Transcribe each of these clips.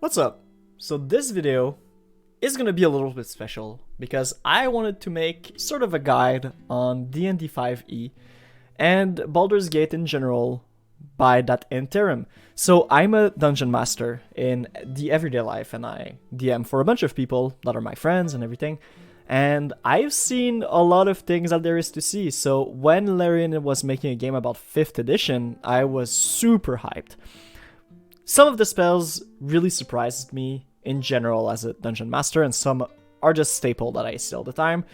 What's up? So this video is gonna be a little bit special because I wanted to make sort of a guide on D&D 5e and Baldur's Gate in general by that interim. So I'm a dungeon master in the everyday life and I DM for a bunch of people that are my friends and everything. And I've seen a lot of things that there is to see. So when Larian was making a game about 5th edition, I was super hyped. Some of the spells really surprised me in general as a dungeon master, and some are just staple that I see all the time.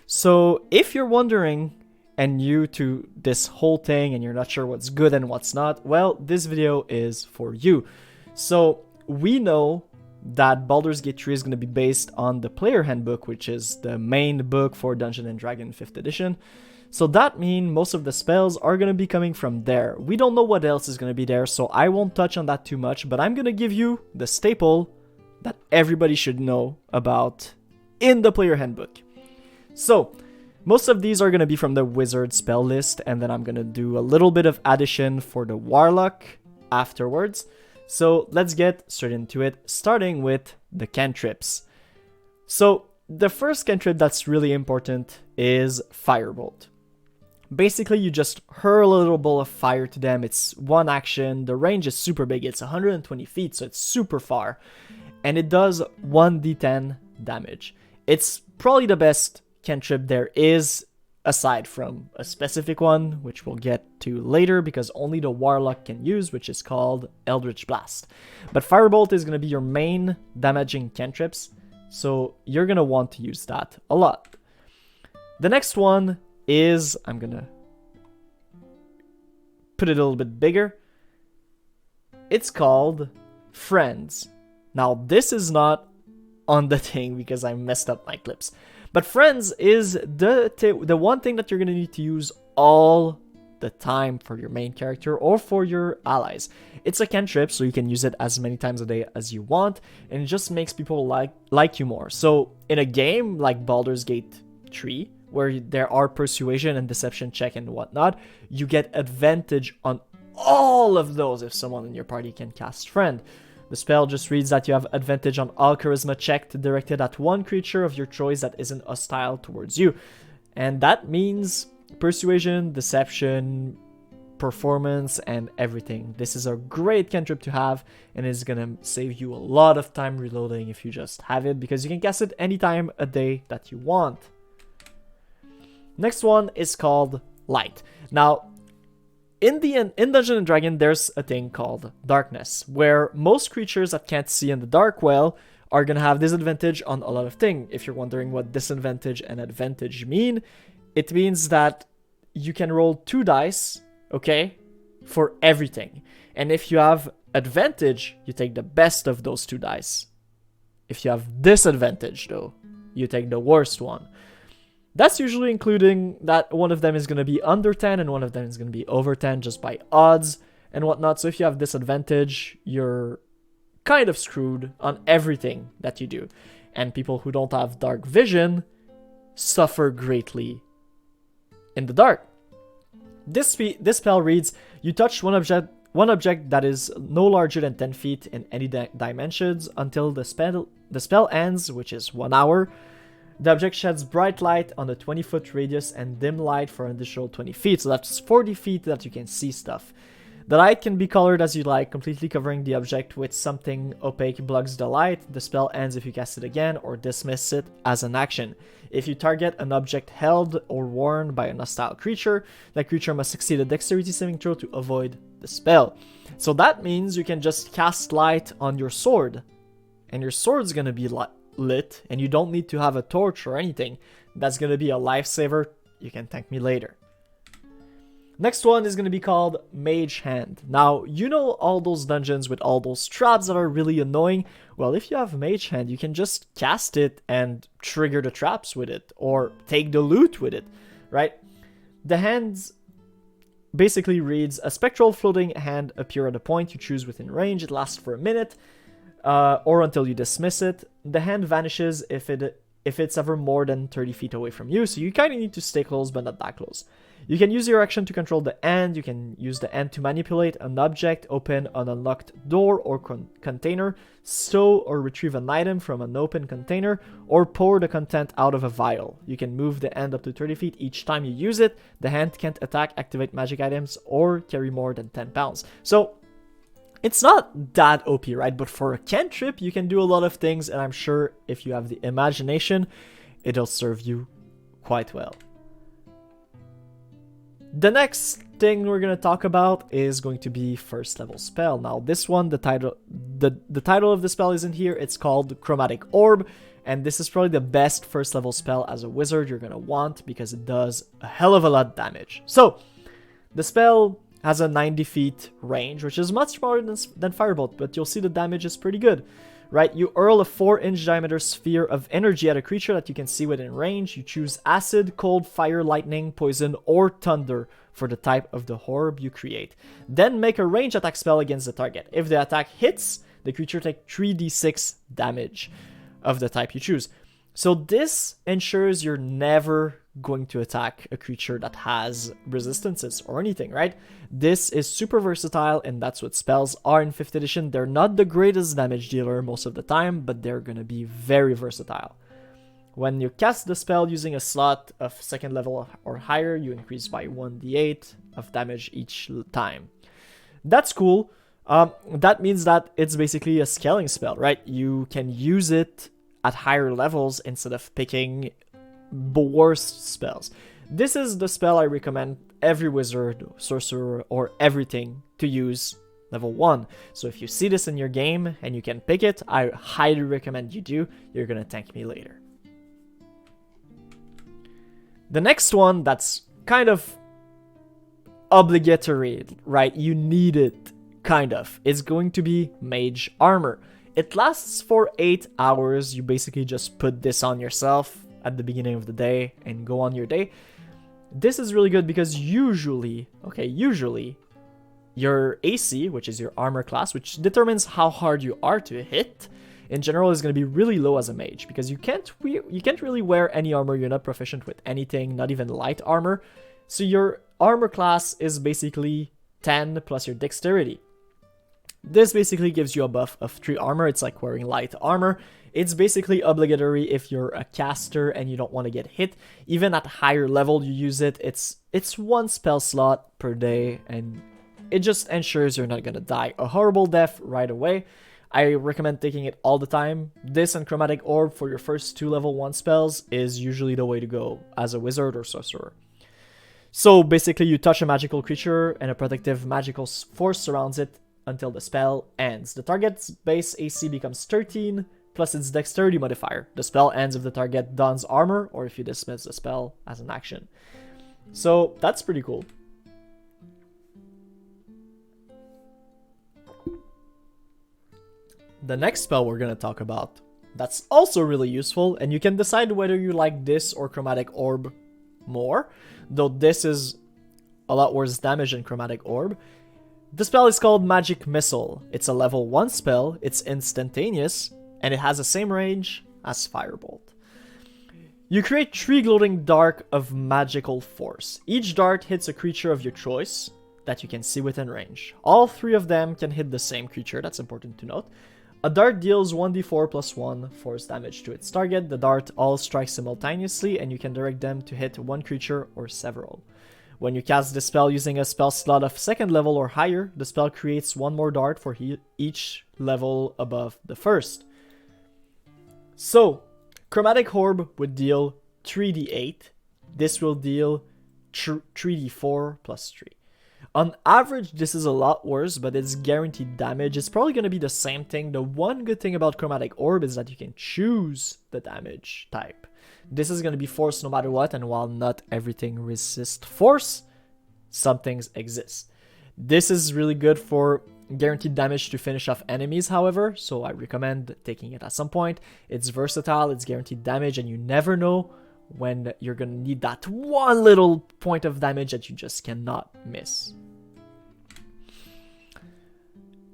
So if you're wondering and new to this whole thing and you're not sure what's good and what's not, well, this video is for you. So we know that Baldur's Gate 3 is going to be based on the Player Handbook, which is the main book for Dungeons & Dragons 5th edition. So that means most of the spells are going to be coming from there. We don't know what else is going to be there, so I won't touch on that too much, but I'm going to give you the staple that everybody should know about in the Player Handbook. So, most of these are going to be from the Wizard spell list, and then I'm going to do a little bit of addition for the Warlock afterwards. So, let's get straight into it, starting with the Cantrips. So, the first cantrip that's really important is Firebolt. Basically, you just hurl a little ball of fire to them. It's one action. The range is super big. It's 120 feet, so it's super far. And it does 1d10 damage. It's probably the best cantrip there is, aside from a specific one, which we'll get to later, because only the Warlock can use, which is called Eldritch Blast. But Firebolt is going to be your main damaging cantrips, so you're going to want to use that a lot. The next one is, I'm gonna put it a little bit bigger. It's called Friends. Now this is not on the thing because I messed up my clips. But Friends is the one thing that you're gonna need to use all the time for your main character or for your allies. It's a cantrip, so you can use it as many times a day as you want, and it just makes people like you more. So in a game like Baldur's Gate 3, where there are persuasion and deception check and whatnot, you get advantage on all of those if someone in your party can cast Friend. The spell just reads that you have advantage on all charisma check directed at one creature of your choice that isn't hostile towards you. And that means persuasion, deception, performance, and everything. This is a great cantrip to have, and it's gonna save you a lot of time reloading if you just have it, because you can cast it anytime a day that you want. Next one is called Light. Now, in Dungeons & Dragons, there's a thing called Darkness, where most creatures that can't see in the dark well are going to have disadvantage on a lot of things. If you're wondering what disadvantage and advantage mean, it means that you can roll 2 dice, okay, for everything. And if you have advantage, you take the best of those 2 dice. If you have disadvantage, though, you take the worst one. That's usually including that one of them is going to be under 10 and one of them is going to be over 10 just by odds and whatnot. So if you have disadvantage, you're kind of screwed on everything that you do. And people who don't have dark vision suffer greatly in the dark. This spell reads, you touch one object that is no larger than 10 feet in any dimensions until the spell ends, which is 1 hour. The object sheds bright light on a 20-foot radius and dim light for an additional 20 feet, so that's 40 feet that you can see stuff. The light can be colored as you like, completely covering the object with something opaque blocks the light. The spell ends if you cast it again or dismiss it as an action. If you target an object held or worn by a hostile creature, that creature must succeed a Dexterity Symmetra to avoid the spell. So that means you can just cast light on your sword, and your sword's gonna be lit, and you don't need to have a torch or anything. That's going to be a lifesaver. You can thank me later. Next one is going to be called Mage Hand. Now, you know all those dungeons with all those traps that are really annoying? Well, if you have Mage Hand, you can just cast it and trigger the traps with it, or take the loot with it, right? The hands basically reads, a spectral floating hand appear at a point you choose within range. It lasts for a minute. Or until you dismiss it. The hand vanishes if it's ever more than 30 feet away from you, so you kind of need to stay close but not that close. You can use your action to control the end, you can use the end to manipulate an object, open an unlocked door or container, stow or retrieve an item from an open container, or pour the content out of a vial. You can move the end up to 30 feet each time you use it. The hand can't attack, activate magic items, or carry more than 10 pounds. So, it's not that OP, right? But for a cantrip, you can do a lot of things, and I'm sure if you have the imagination, it'll serve you quite well. The next thing we're going to talk about is going to be first level spell. Now this one, the title of the spell isn't here. It's called Chromatic Orb, and this is probably the best first level spell as a wizard you're going to want because it does a hell of a lot of damage. So the spell has a 90 feet range, which is much more than Firebolt, but you'll see the damage is pretty good. Right, you hurl a 4-inch diameter sphere of energy at a creature that you can see within range. You choose acid, cold, fire, lightning, poison, or thunder for the type of the orb you create. Then make a range attack spell against the target. If the attack hits, the creature takes 3d6 damage of the type you choose. So this ensures you're never going to attack a creature that has resistances or anything, right? This is super versatile, and that's what spells are in 5th edition. They're not the greatest damage dealer most of the time, but they're gonna be very versatile. When you cast the spell using a slot of 2nd level or higher, you increase by 1d8 of damage each time. That's cool. That means that it's basically a scaling spell, right? You can use it at higher levels instead of picking worst spells. This is the spell I recommend every wizard, sorcerer, or everything to use level 1. So if you see this in your game and you can pick it, I highly recommend you do. You're gonna thank me later. The next one that's kind of obligatory, right? You need it, kind of. It's going to be Mage Armor. It lasts for 8 hours. You basically just put this on yourself at the beginning of the day and go on your day. This is really good because usually your AC, which is your armor class, which determines how hard you are to hit, in general is going to be really low as a mage because you can't really wear any armor. You're not proficient with anything, not even light armor. So your armor class is basically 10 plus your dexterity. This basically gives you a buff of 3 armor. It's like wearing light armor. It's basically obligatory if you're a caster and you don't want to get hit. Even at higher level you use it. It's 1 spell slot per day, and it just ensures you're not gonna die a horrible death right away. I recommend taking it all the time. This and Chromatic Orb for your first 2 level 1 spells is usually the way to go as a wizard or sorcerer. So basically you touch a magical creature and a protective magical force surrounds it until the spell ends. The target's base AC becomes 13 plus its dexterity modifier. The spell ends if the target dons armor or if you dismiss the spell as an action. So that's pretty cool. The next spell we're going to talk about that's also really useful, and you can decide whether you like this or Chromatic Orb more, though this is a lot worse damage than Chromatic Orb. The spell is called Magic Missile. It's a level 1 spell, it's instantaneous, and it has the same range as Firebolt. You create 3 gloating darts of magical force. Each dart hits a creature of your choice that you can see within range. All 3 of them can hit the same creature, that's important to note. A dart deals 1d4 plus 1 force damage to its target. The dart all strikes simultaneously, and you can direct them to hit 1 creature or several. When you cast the spell using a spell slot of 2nd level or higher, the spell creates 1 more dart for each level above the first. So, Chromatic Orb would deal 3d8. This will deal 3d4 plus 3. On average, this is a lot worse, but it's guaranteed damage. It's probably going to be the same thing. The one good thing about Chromatic Orb is that you can choose the damage type. This is going to be force no matter what, and while not everything resists force, some things exist. This is really good for guaranteed damage to finish off enemies, however, so I recommend taking it at some point. It's versatile, it's guaranteed damage, and you never know when you're gonna need that one little point of damage that you just cannot miss.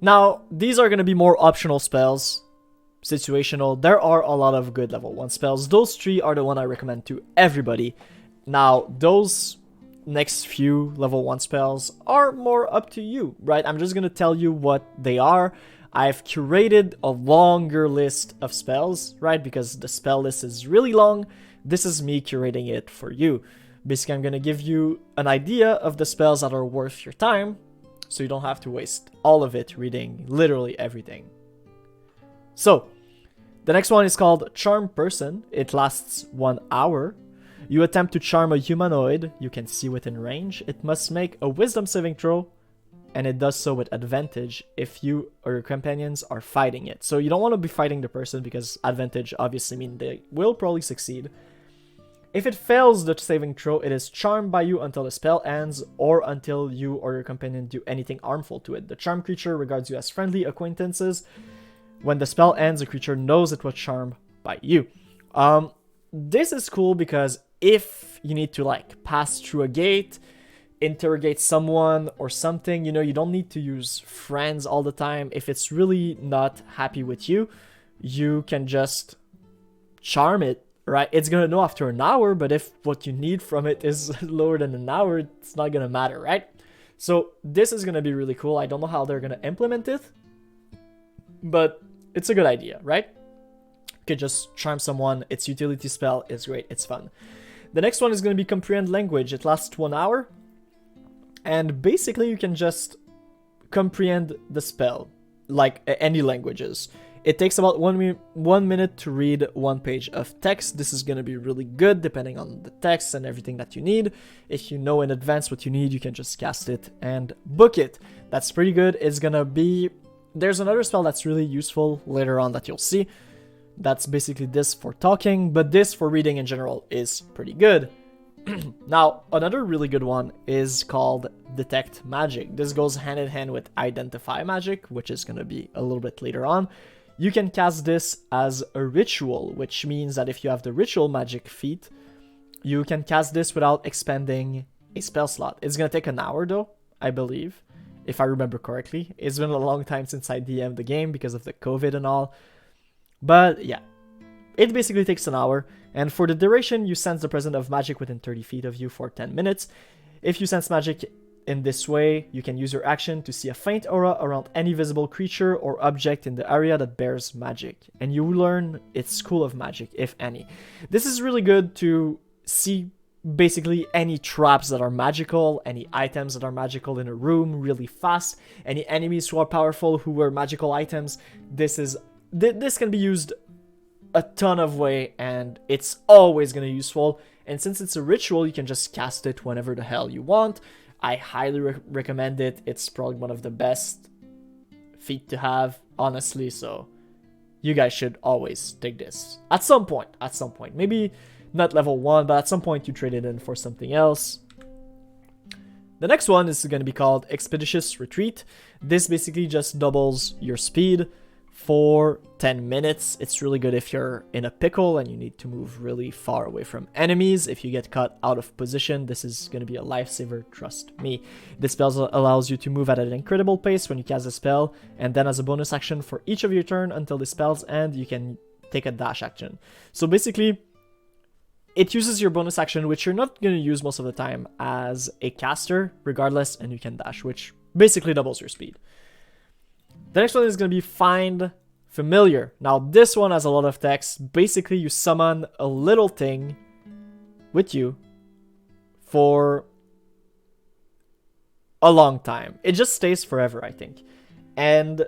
Now, these are gonna be more optional spells, situational. There are a lot of good level 1 spells. Those 3 are the one I recommend to everybody. Now, those next few level 1 spells are more up to you, right? I'm just gonna tell you what they are. I've curated a longer list of spells, right? Because the spell list is really long. This is me curating it for you. Basically, I'm gonna give you an idea of the spells that are worth your time, so you don't have to waste all of it reading literally everything. So, the next one is called Charm Person. It lasts 1 hour. You attempt to charm a humanoid you can see within range. It must make a wisdom saving throw, and it does so with advantage if you or your companions are fighting it. So you don't want to be fighting the person because advantage obviously means they will probably succeed. If it fails the saving throw, it is charmed by you until the spell ends or until you or your companion do anything harmful to it. The charmed creature regards you as friendly acquaintances. When the spell ends, the creature knows it was charmed by you. This is cool because if you need to like pass through a gate, interrogate someone or something, you know, you don't need to use friends all the time. If it's really not happy with you, you can just charm it, right? It's gonna know after an hour, but if what you need from it is lower than an hour, it's not gonna matter, right? So this is gonna be really cool. I don't know how they're gonna implement it, but it's a good idea, right? You could just charm someone. Its utility spell is great. It's fun. The next one is going to be Comprehend Language. It lasts 1 hour. And basically you can just comprehend the spell, like any languages. It takes about 1 minute to read 1 page of text. This is going to be really good depending on the text and everything that you need. If you know in advance what you need, you can just cast it and book it. That's pretty good. It's going to be... There's another spell that's really useful later on that you'll see. That's basically this for talking, but this for reading in general is pretty good. Now, another really good one is called Detect Magic. This goes hand in hand with Identify Magic, which is going to be a little bit later on. You can cast this as a ritual, which means that if you have the ritual magic feat, you can cast this without expending a spell slot. It's going to take an hour though, I believe, if I remember correctly. It's been a long time since I DM'd the game because of the COVID and all. But yeah, it basically takes an hour. And for the duration, you sense the presence of magic within 30 feet of you for 10 minutes. If you sense magic in this way, you can use your action to see a faint aura around any visible creature or object in the area that bears magic. And you learn its school of magic, if any. This is really good to see basically any traps that are magical, any items that are magical in a room really fast, any enemies who are powerful who wear magical items. This can be used a ton of way, and it's always going to be useful. And since it's a ritual, you can just cast it whenever the hell you want. I highly recommend it. It's probably one of the best feat to have, honestly, so you guys should always take this at some point. Maybe not level 1, but at some point you trade it in for something else. The next one is going to be called Expeditious Retreat. This basically just doubles your speed for 10 minutes. It's really good if you're in a pickle and you need to move really far away from enemies. If you get caught out of position, this is going to be a lifesaver, trust me. This spell allows you to move at an incredible pace when you cast a spell, and then as a bonus action for each of your turn until the spells end, you can take a dash action. So basically, it uses your bonus action, which you're not going to use most of the time, as a caster, regardless, and you can dash, which basically doubles your speed. The next one is going to be Find Familiar. Now, this one has a lot of text. Basically, you summon a little thing with you for a long time. It just stays forever, I think. And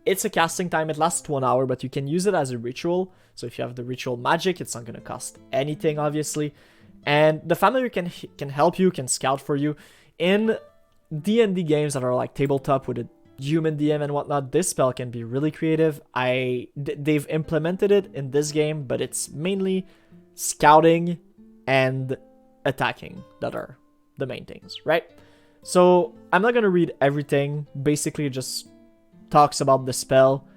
it's a casting time. It lasts 1 hour, but you can use it as a ritual. So if you have the ritual magic, it's not going to cost anything, obviously. And the familiar can help you, can scout for you. In D&D games that are like tabletop with a human DM and whatnot, this spell can be really creative. They've implemented it in this game, but it's mainly scouting and attacking that are the main things, right? So I'm not going to read everything. Basically, it just talks about the spell.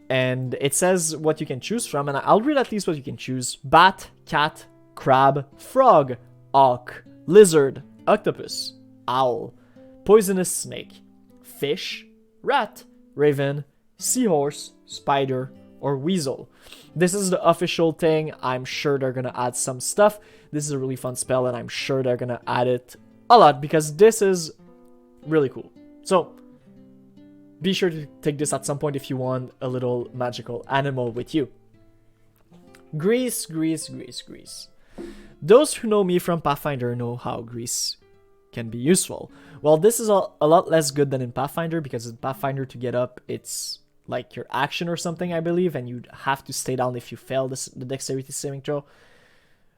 And it says what you can choose from, and I'll read at least what you can choose. Bat, cat, crab, frog, auk, lizard, octopus, owl, poisonous snake, fish, rat, raven, seahorse, spider, or Weasel. This is the official thing. I'm sure they're gonna add some stuff. This is a really fun spell, and I'm sure they're gonna add it a lot because this is really cool. So be sure to take this at some point if you want a little magical animal with you. Grease, grease, grease, grease. Those who know me from Pathfinder know how grease can be useful. Well, this is a lot less good than in Pathfinder, because in Pathfinder to get up, it's like your action or something, I believe, and you have to stay down if you fail the Dexterity saving throw.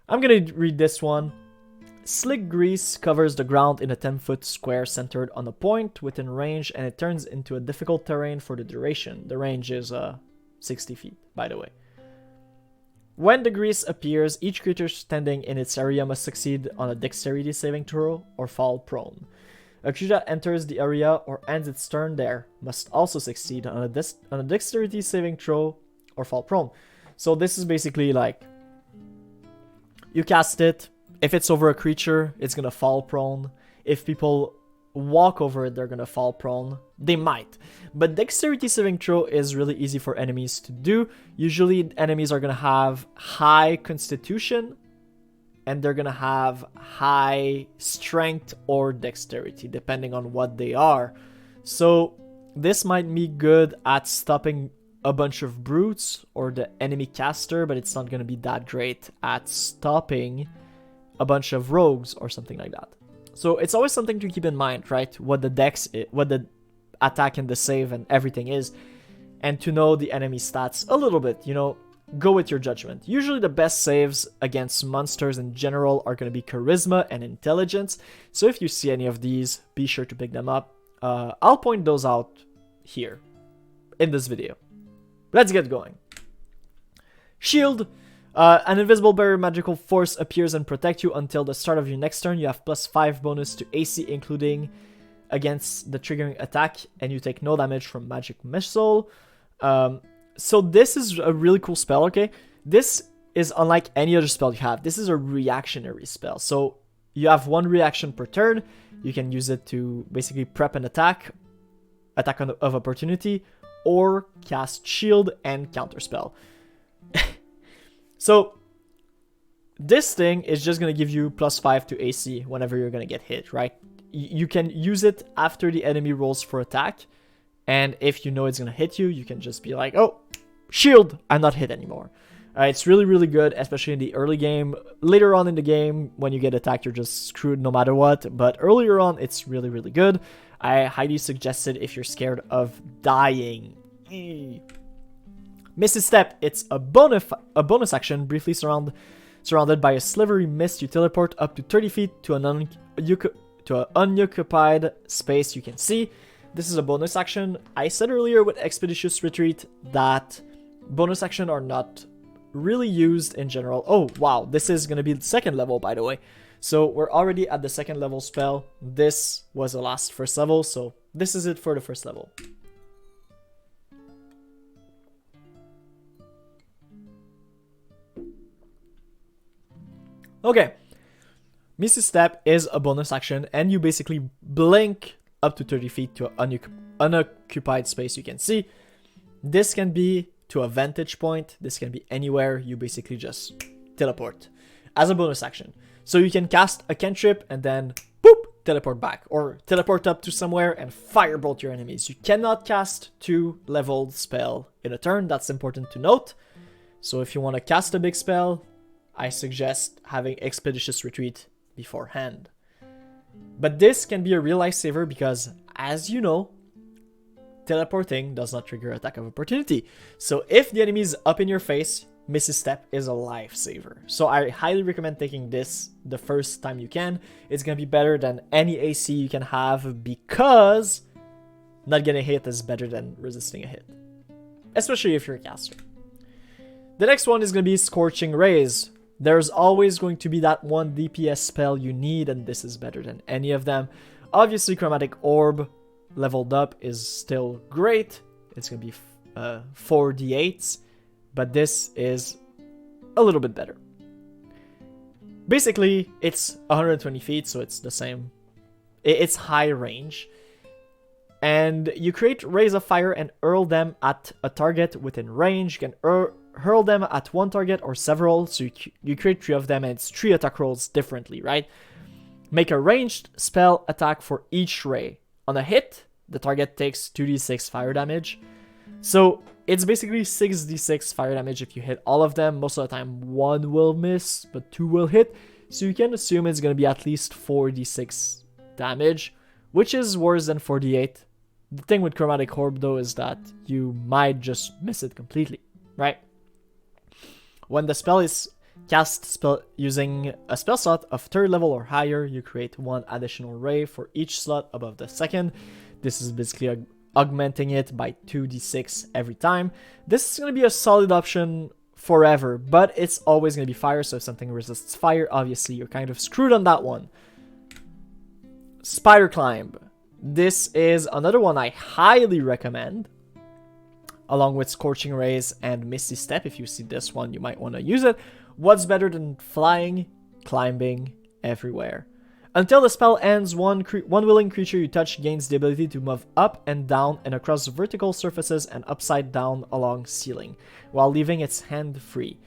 I'm gonna read this one. Slick grease covers the ground in a 10-foot square centered on a point within range, and it turns into a difficult terrain for the duration. The range is 60 feet, by the way. When the grease appears, each creature standing in its area must succeed on a Dexterity saving throw or fall prone. A creature that enters the area or ends its turn there must also succeed on a Dexterity saving throw or fall prone. So this is basically like, you cast it. If it's over a creature, it's gonna fall prone. If people walk over it, they're gonna fall prone. They might. But Dexterity saving throw is really easy for enemies to do. Usually enemies are gonna have high constitution, and they're gonna have high strength or dexterity, depending on what they are. So this might be good at stopping a bunch of brutes or the enemy caster, but it's not gonna be that great at stopping a bunch of rogues or something like that. So it's always something to keep in mind, right? What the dex is, what the attack and the save and everything is, and to know the enemy stats a little bit, you know, go with your judgment. Usually the best saves against monsters in general are going to be charisma and intelligence. So if you see any of these, be sure to pick them up. I'll point those out here in this video. Let's get going. Shield. An invisible barrier magical force appears and protects you until the start of your next turn. You have +5 bonus to AC, including against the triggering attack, and you take no damage from magic missile. So this is a really cool spell, okay? This is unlike any other spell you have. This is a reactionary spell. So you have one reaction per turn. You can use it to basically prep an attack of opportunity, or cast shield and counterspell. So this thing is just going to give you +5 to AC whenever you're going to get hit, right? You can use it after the enemy rolls for attack. And if you know it's going to hit you, you can just be like, oh, shield, I'm not hit anymore. It's really, really good, especially in the early game. Later on in the game, when you get attacked, you're just screwed no matter what. But earlier on, it's really, really good. I highly suggest it if you're scared of dying. Misty Step, it's a bonus action, briefly surrounded by a slivery mist. You teleport up to 30 feet to an unoccupied space you can see. This is a bonus action. I said earlier with Expeditious Retreat that bonus action are not really used in general. Oh, wow, this is going to be the second level, by the way. So we're already at the second level spell. This was the last first level, so this is it for the first level. Okay, Misty Step is a bonus action, and you basically blink up to 30 feet to an unoccupied space you can see. This can be to a vantage point, this can be anywhere, you basically just teleport as a bonus action. So you can cast a cantrip and then boop, teleport back, or teleport up to somewhere and firebolt your enemies. You cannot cast 2-leveled spell in a turn, that's important to note. So if you want to cast a big spell, I suggest having Expeditious Retreat beforehand. But this can be a real lifesaver because, as you know, teleporting does not trigger attack of opportunity. So if the enemy is up in your face, Misty Step is a lifesaver. So I highly recommend taking this the first time you can. It's going to be better than any AC you can have because not getting hit is better than resisting a hit. Especially if you're a caster. The next one is going to be Scorching Rays. There's always going to be that one DPS spell you need, and this is better than any of them. Obviously, Chromatic Orb leveled up is still great. It's going to be 4d8s, but this is a little bit better. Basically, it's 120 feet, so it's the same. It's high range. And you create rays of fire and hurl them at a target within range. You can hurl them at one target or several, so you create 3 of them, and it's 3 attack rolls differently, right? Make a ranged spell attack for each ray. On a hit, the target takes 2d6 fire damage. So it's basically 6d6 fire damage if you hit all of them. Most of the time 1 will miss, but 2 will hit. So you can assume it's going to be at least 4d6 damage, which is worse than 4d8. The thing with Chromatic Orb though is that you might just miss it completely, right? When the spell is cast using a spell slot of 3rd level or higher, you create 1 additional ray for each slot above the second. This is basically augmenting it by 2d6 every time. This is going to be a solid option forever, but it's always going to be fire, so if something resists fire, obviously you're kind of screwed on that one. Spider Climb. This is another one I highly recommend, along with Scorching Rays and Misty Step. If you see this one, you might want to use it. What's better than flying? Climbing everywhere. Until the spell ends, one willing creature you touch gains the ability to move up and down and across vertical surfaces and upside down along ceiling, while leaving its hand free.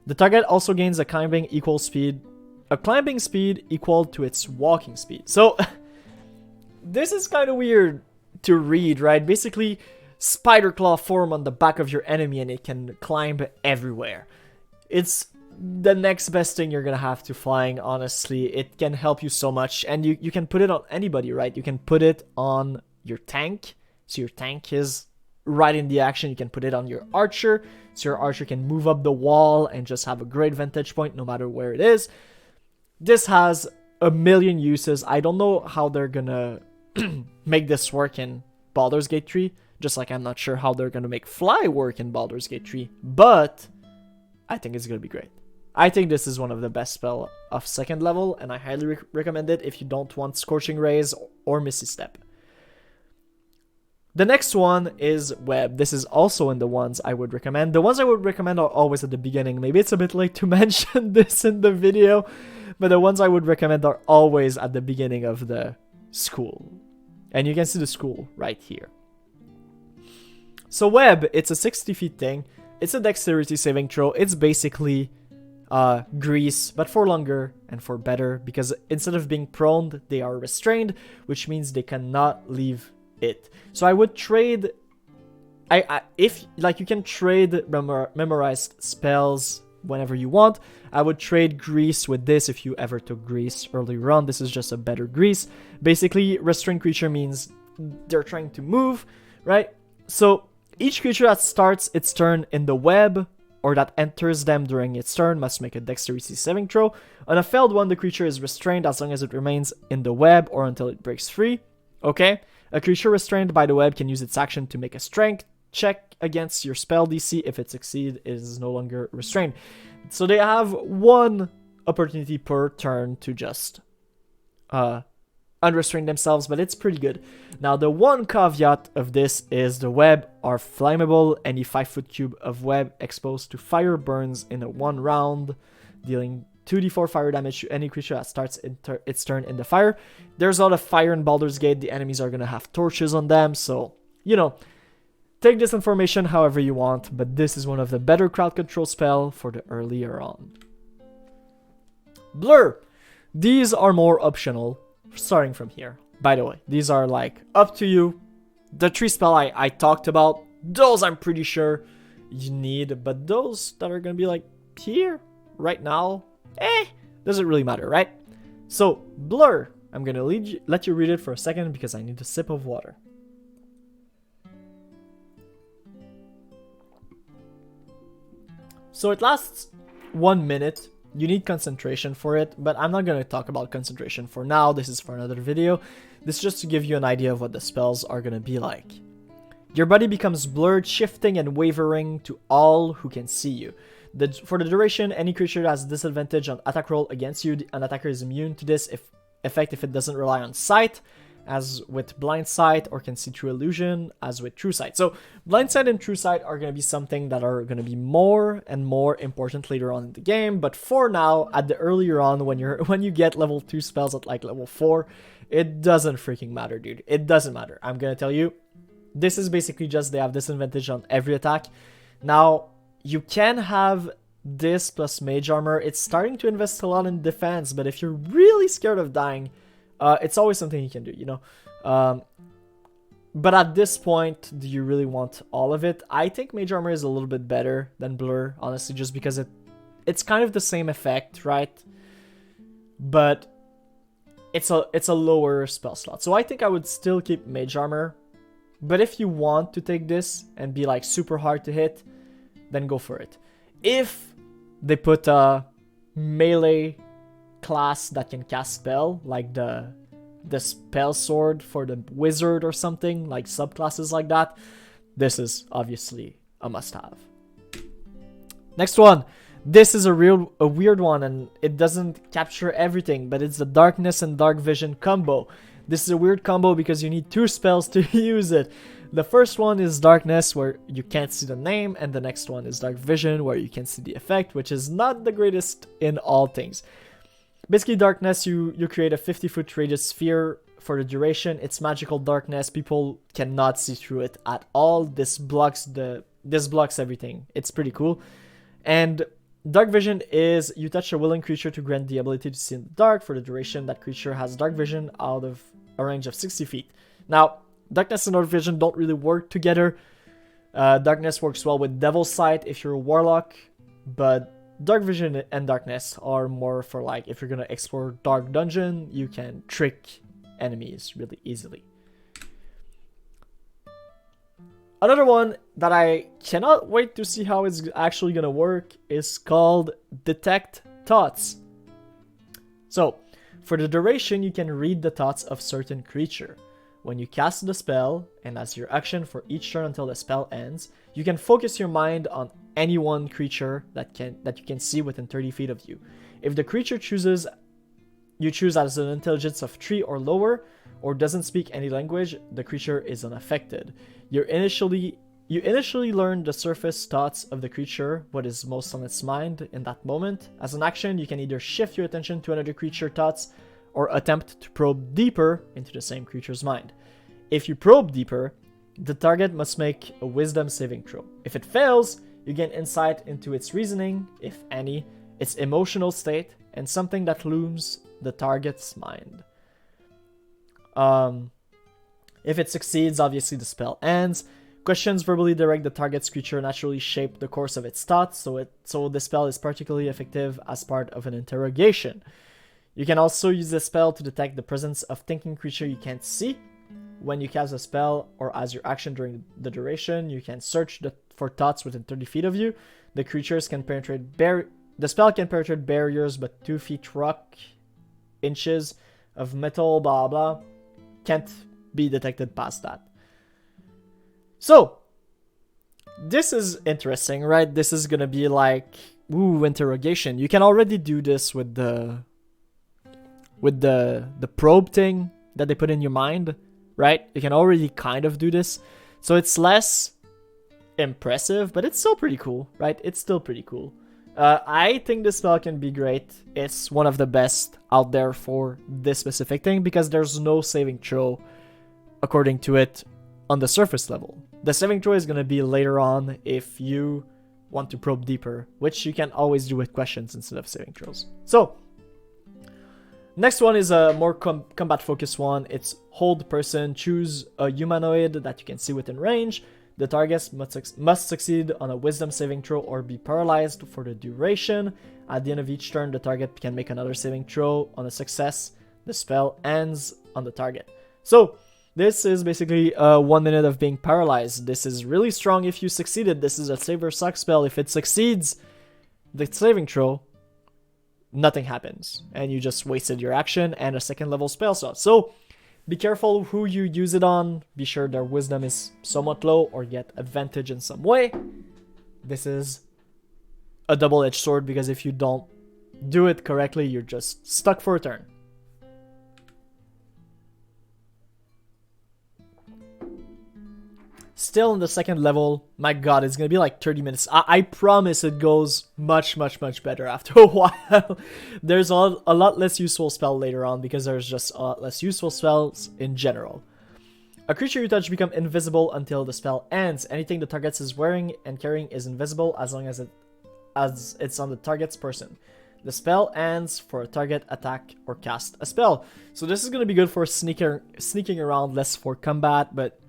The target also gains a climbing speed equal to its walking speed. So this is kind of weird to read, right? Basically, spider claw form on the back of your enemy and it can climb everywhere. It's the next best thing you're gonna have to flying, honestly. It can help you so much, and you can put it on anybody, right? You can put it on your tank, so your tank is right in the action. You can put it on your archer, so your archer can move up the wall and just have a great vantage point no matter where it is. This has a million uses. I don't know how they're gonna make this work in Baldur's Gate 3, just like I'm not sure how they're gonna make fly work in Baldur's Gate 3, but I think it's gonna be great. I think this is one of the best spell of 2nd level, and I highly recommend it if you don't want Scorching Rays or Misty Step. The next one is Web. This is also in the ones I would recommend. The ones I would recommend are always at the beginning. Maybe it's a bit late to mention this in the video, but the ones I would recommend are always at the beginning of the school. And you can see the school right here. So Web, it's a 60 feet thing. It's a dexterity saving throw. It's basically grease, but for longer and for better, because instead of being prone, they are restrained, which means they cannot leave it. So I would trade, if like you can trade memorized spells whenever you want. I would trade grease with this if you ever took grease earlier on. This is just a better grease. Basically, Restrained Creature means they're trying to move, right? So each creature that starts its turn in the web or that enters them during its turn must make a dexterity saving throw. On a failed one, the creature is restrained as long as it remains in the web or until it breaks free. Okay? A creature restrained by the web can use its action to make a strength check against your spell DC. If it succeeds, it is no longer restrained. So they have one opportunity per turn to just unrestrain themselves, but it's pretty good. Now, the one caveat of this is the web are flammable. Any 5-foot cube of web exposed to fire burns in a 1 round, dealing 2d4 fire damage to any creature that starts its turn in the fire. There's a lot of fire in Baldur's Gate. The enemies are going to have torches on them, so, you know, take this information however you want, but this is one of the better crowd control spell for the earlier on. Blur. These are more optional, starting from here. By the way, these are like up to you. The 3 spell I talked about, those I'm pretty sure you need, but those that are going to be like here, right now, doesn't really matter, right? So, Blur. I'm going to let you read it for a second because I need a sip of water. So it lasts 1 minute. You need concentration for it, but I'm not going to talk about concentration for now. This is for another video. This is just to give you an idea of what the spells are going to be like. Your body becomes blurred, shifting and wavering to all who can see you. For the duration, any creature that has disadvantage on attack roll against you, an attacker is immune to this effect if it doesn't rely on sight, as with blind sight, or can see through illusion, as with true sight. So blind sight and true sight are going to be something that are going to be more and more important later on in the game, but for now, at the earlier on, when you get level 2 spells at like level 4, It doesn't freaking matter, dude. It doesn't matter. I'm gonna tell you. This is basically just they have disadvantage on every attack. Now, you can have this plus Mage Armor. It's starting to invest a lot in defense, but if you're really scared of dying, it's always something you can do, you know? But at this point, do you really want all of it? I think Mage Armor is a little bit better than Blur, honestly, just because it's kind of the same effect, right? But it's a lower spell slot. So I think I would still keep Mage Armor. But if you want to take this and be like super hard to hit, then go for it. If they put a melee class that can cast spell, like the spell sword for the wizard or something, like subclasses like that, this is obviously a must-have. Next one. This is a weird one, and it doesn't capture everything, but it's the Darkness and Dark Vision combo. This is a weird combo because you need 2 spells to use it. The first one is Darkness, where you can't see the name, and the next one is Dark Vision, where you can see the effect, which is not the greatest in all things. Basically, Darkness, you create a 50-foot radius sphere for the duration. It's magical darkness. People cannot see through it at all. This blocks everything. It's pretty cool. And Dark Vision is you touch a willing creature to grant the ability to see in the dark. For the duration, that creature has Dark Vision out of a range of 60 feet. Now, Darkness and Dark Vision don't really work together. Darkness works well with Devil's Sight if you're a Warlock, but Dark Vision and Darkness are more for like if you're gonna explore Dark Dungeon, you can trick enemies really easily. Another one that I cannot wait to see how it's actually gonna work is called Detect Thoughts. So, for the duration, you can read the thoughts of certain creature. When you cast the spell, and as your action for each turn until the spell ends, you can focus your mind on any one creature that you can see within 30 feet of you. If the creature you choose as an intelligence of 3 or lower, or doesn't speak any language, the creature is unaffected. You initially learn the surface thoughts of the creature, what is most on its mind in that moment. As an action, you can either shift your attention to another creature's thoughts, or attempt to probe deeper into the same creature's mind. If you probe deeper, the target must make a wisdom saving throw. If it fails, you gain insight into its reasoning, if any, its emotional state, and something that looms the target's mind. If it succeeds, obviously the spell ends. Questions verbally direct the target's creature naturally shape the course of its thoughts, so the spell is particularly effective as part of an interrogation. You can also use the spell to detect the presence of thinking creature you can't see. When you cast a spell or as your action during the duration, you can search for thoughts within 30 feet of you. The spell can penetrate barriers, but 2 feet rock, inches of metal, blah blah, can't be detected past that. So, this is interesting, right? This is gonna be like, ooh, interrogation. You can already do this with the probe thing that they put in your mind, right? You can already kind of do this. So it's less impressive, but it's still pretty cool, right? It's still pretty cool. I think this spell can be great. It's one of the best out there for this specific thing because there's no saving throw, according to it, on the surface level. The saving throw is going to be later on if you want to probe deeper, which you can always do with questions instead of saving throws. So, next one is a more combat focused one. It's hold person. Choose a humanoid that you can see within range. The target must succeed on a wisdom saving throw or be paralyzed for the duration. At the end of each turn, the target can make another saving throw. On a success, the spell ends on the target. So, this is basically 1 minute of being paralyzed. This is really strong if you succeeded. This is a save or suck spell. If it succeeds the saving throw, nothing happens. And you just wasted your action and a second level spell slot. So, be careful who you use it on. Be sure their wisdom is somewhat low or get advantage in some way. This is a double-edged sword because if you don't do it correctly, you're just stuck for a turn. Still in the second level, my god, it's gonna be like 30 minutes. I promise it goes much, much, much better after a while. There's a lot less useful spell later on because there's just a lot less useful spells in general. A creature you touch becomes invisible until the spell ends. Anything the target is wearing and carrying is invisible as long as it's on the target's person. The spell ends for a target attack or cast a spell. So this is going to be good for sneaking around, less for combat, but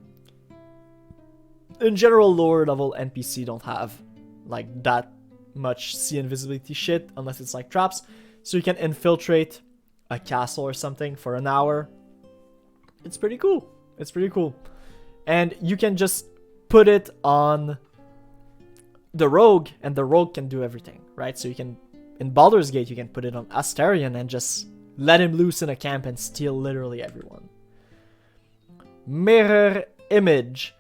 in general, lower level NPC don't have like that much see invisibility shit unless it's like traps. So you can infiltrate a castle or something for an hour. It's pretty cool. It's pretty cool. And you can just put it on the rogue and the rogue can do everything, right? So you can, in Baldur's Gate, you can put it on Astarion and just let him loose in a camp and steal literally everyone. Mirror Image.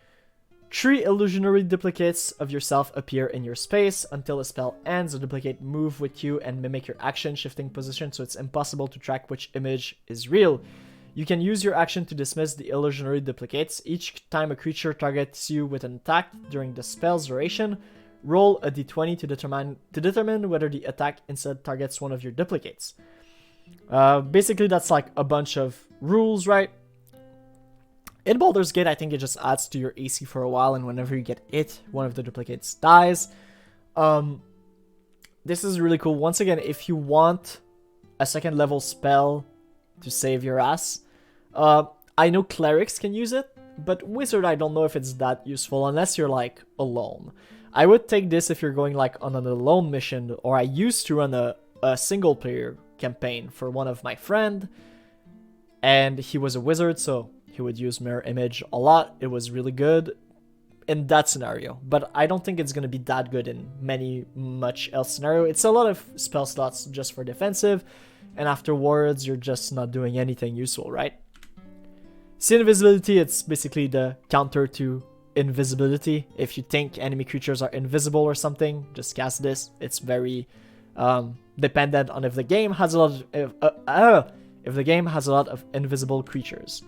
3 illusionary duplicates of yourself appear in your space. Until the spell ends, the duplicate move with you and mimic your action, shifting position so it's impossible to track which image is real. You can use your action to dismiss the illusionary duplicates. Each time a creature targets you with an attack during the spell's duration, roll a d20 to determine whether the attack instead targets one of your duplicates. Basically, that's like a bunch of rules, right? In Baldur's Gate, I think it just adds to your AC for a while, and whenever you get hit, one of the duplicates dies. This is really cool. Once again, if you want a second level spell to save your ass, I know clerics can use it, but wizard, I don't know if it's that useful unless you're like alone. I would take this if you're going like on an alone mission, or I used to run a single player campaign for one of my friend, and he was a wizard, so he would use Mirror Image a lot. It was really good in that scenario, but I don't think it's going to be that good in much else scenario. It's a lot of spell slots just for defensive, and afterwards you're just not doing anything useful, right? See Invisibility, it's basically the counter to invisibility. If you think enemy creatures are invisible or something, just cast this. It's very dependent on if the game has a lot of if the game has a lot of invisible creatures.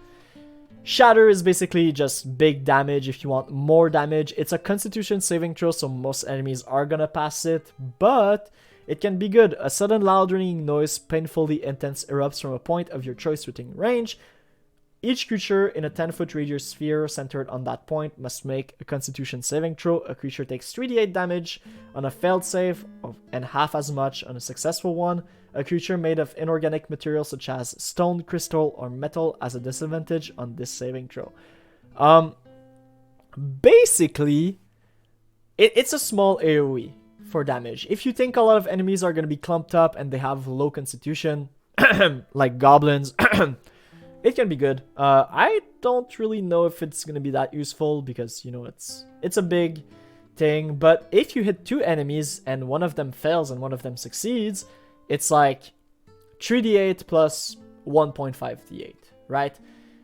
Shatter is basically just big damage if you want more damage. It's a constitution saving throw, so most enemies are gonna pass it, but it can be good. A sudden loud ringing noise, painfully intense, erupts from a point of your choice within range. Each creature in a 10-foot radius sphere centered on that point must make a constitution saving throw. A creature takes 3d8 damage on a failed save and half as much on a successful one. A creature made of inorganic material such as stone, crystal, or metal has a disadvantage on this saving throw. Basically, it's a small AoE for damage. If you think a lot of enemies are going to be clumped up and they have low constitution, like goblins, it can be good. I don't really know if it's going to be that useful because, you know, it's a big thing. But if you hit 2 enemies and one of them fails and one of them succeeds, it's like 3d8 plus 1.5 d8, right?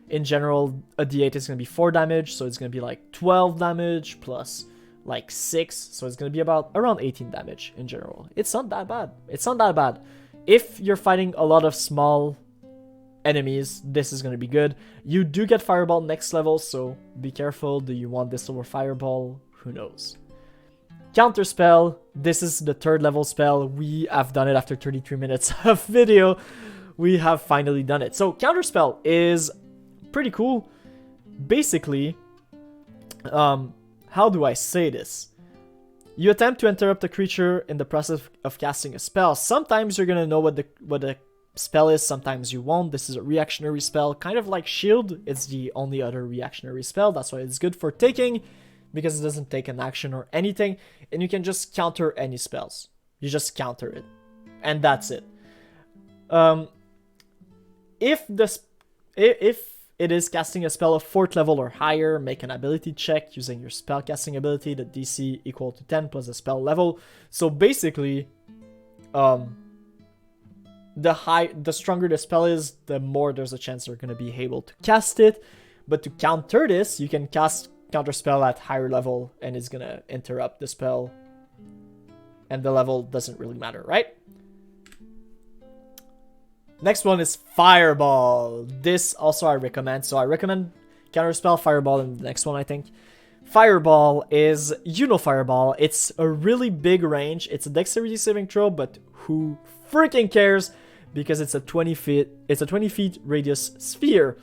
In general, a d8 is going to be 4 damage, so it's going to be like 12 damage plus like 6, so it's going to be around 18 damage in general. It's not that bad. It's not that bad. If you're fighting a lot of small enemies, this is going to be good. You do get Fireball next level, so be careful. Do you want this over Fireball? Who knows? Counter spell. This is the 3rd level spell. We have done it after 33 minutes of video. We have finally done it. So counter spell is pretty cool. Basically, how do I say this? You attempt to interrupt a creature in the process of casting a spell. Sometimes you're gonna know what the spell is, sometimes you won't. This is a reactionary spell, kind of like Shield. It's the only other reactionary spell. That's why it's good for taking, because it doesn't take an action or anything, and you can just counter any spells. You just counter it, and that's it. If it is casting a spell of 4th level or higher, make an ability check using your spellcasting ability, the DC equal to 10 plus the spell level. So basically, the stronger the spell is, the more there's a chance you're going to be able to cast it. But to counter this, you can cast counter spell at higher level and it's going to interrupt the spell. And the level doesn't really matter, right? Next one is Fireball. This also I recommend. So I recommend counter spell, Fireball, and the next one I think. Fireball is, you know Fireball, it's a really big range. It's a dexterity saving throw, but who freaking cares? Because it's a 20 feet radius sphere.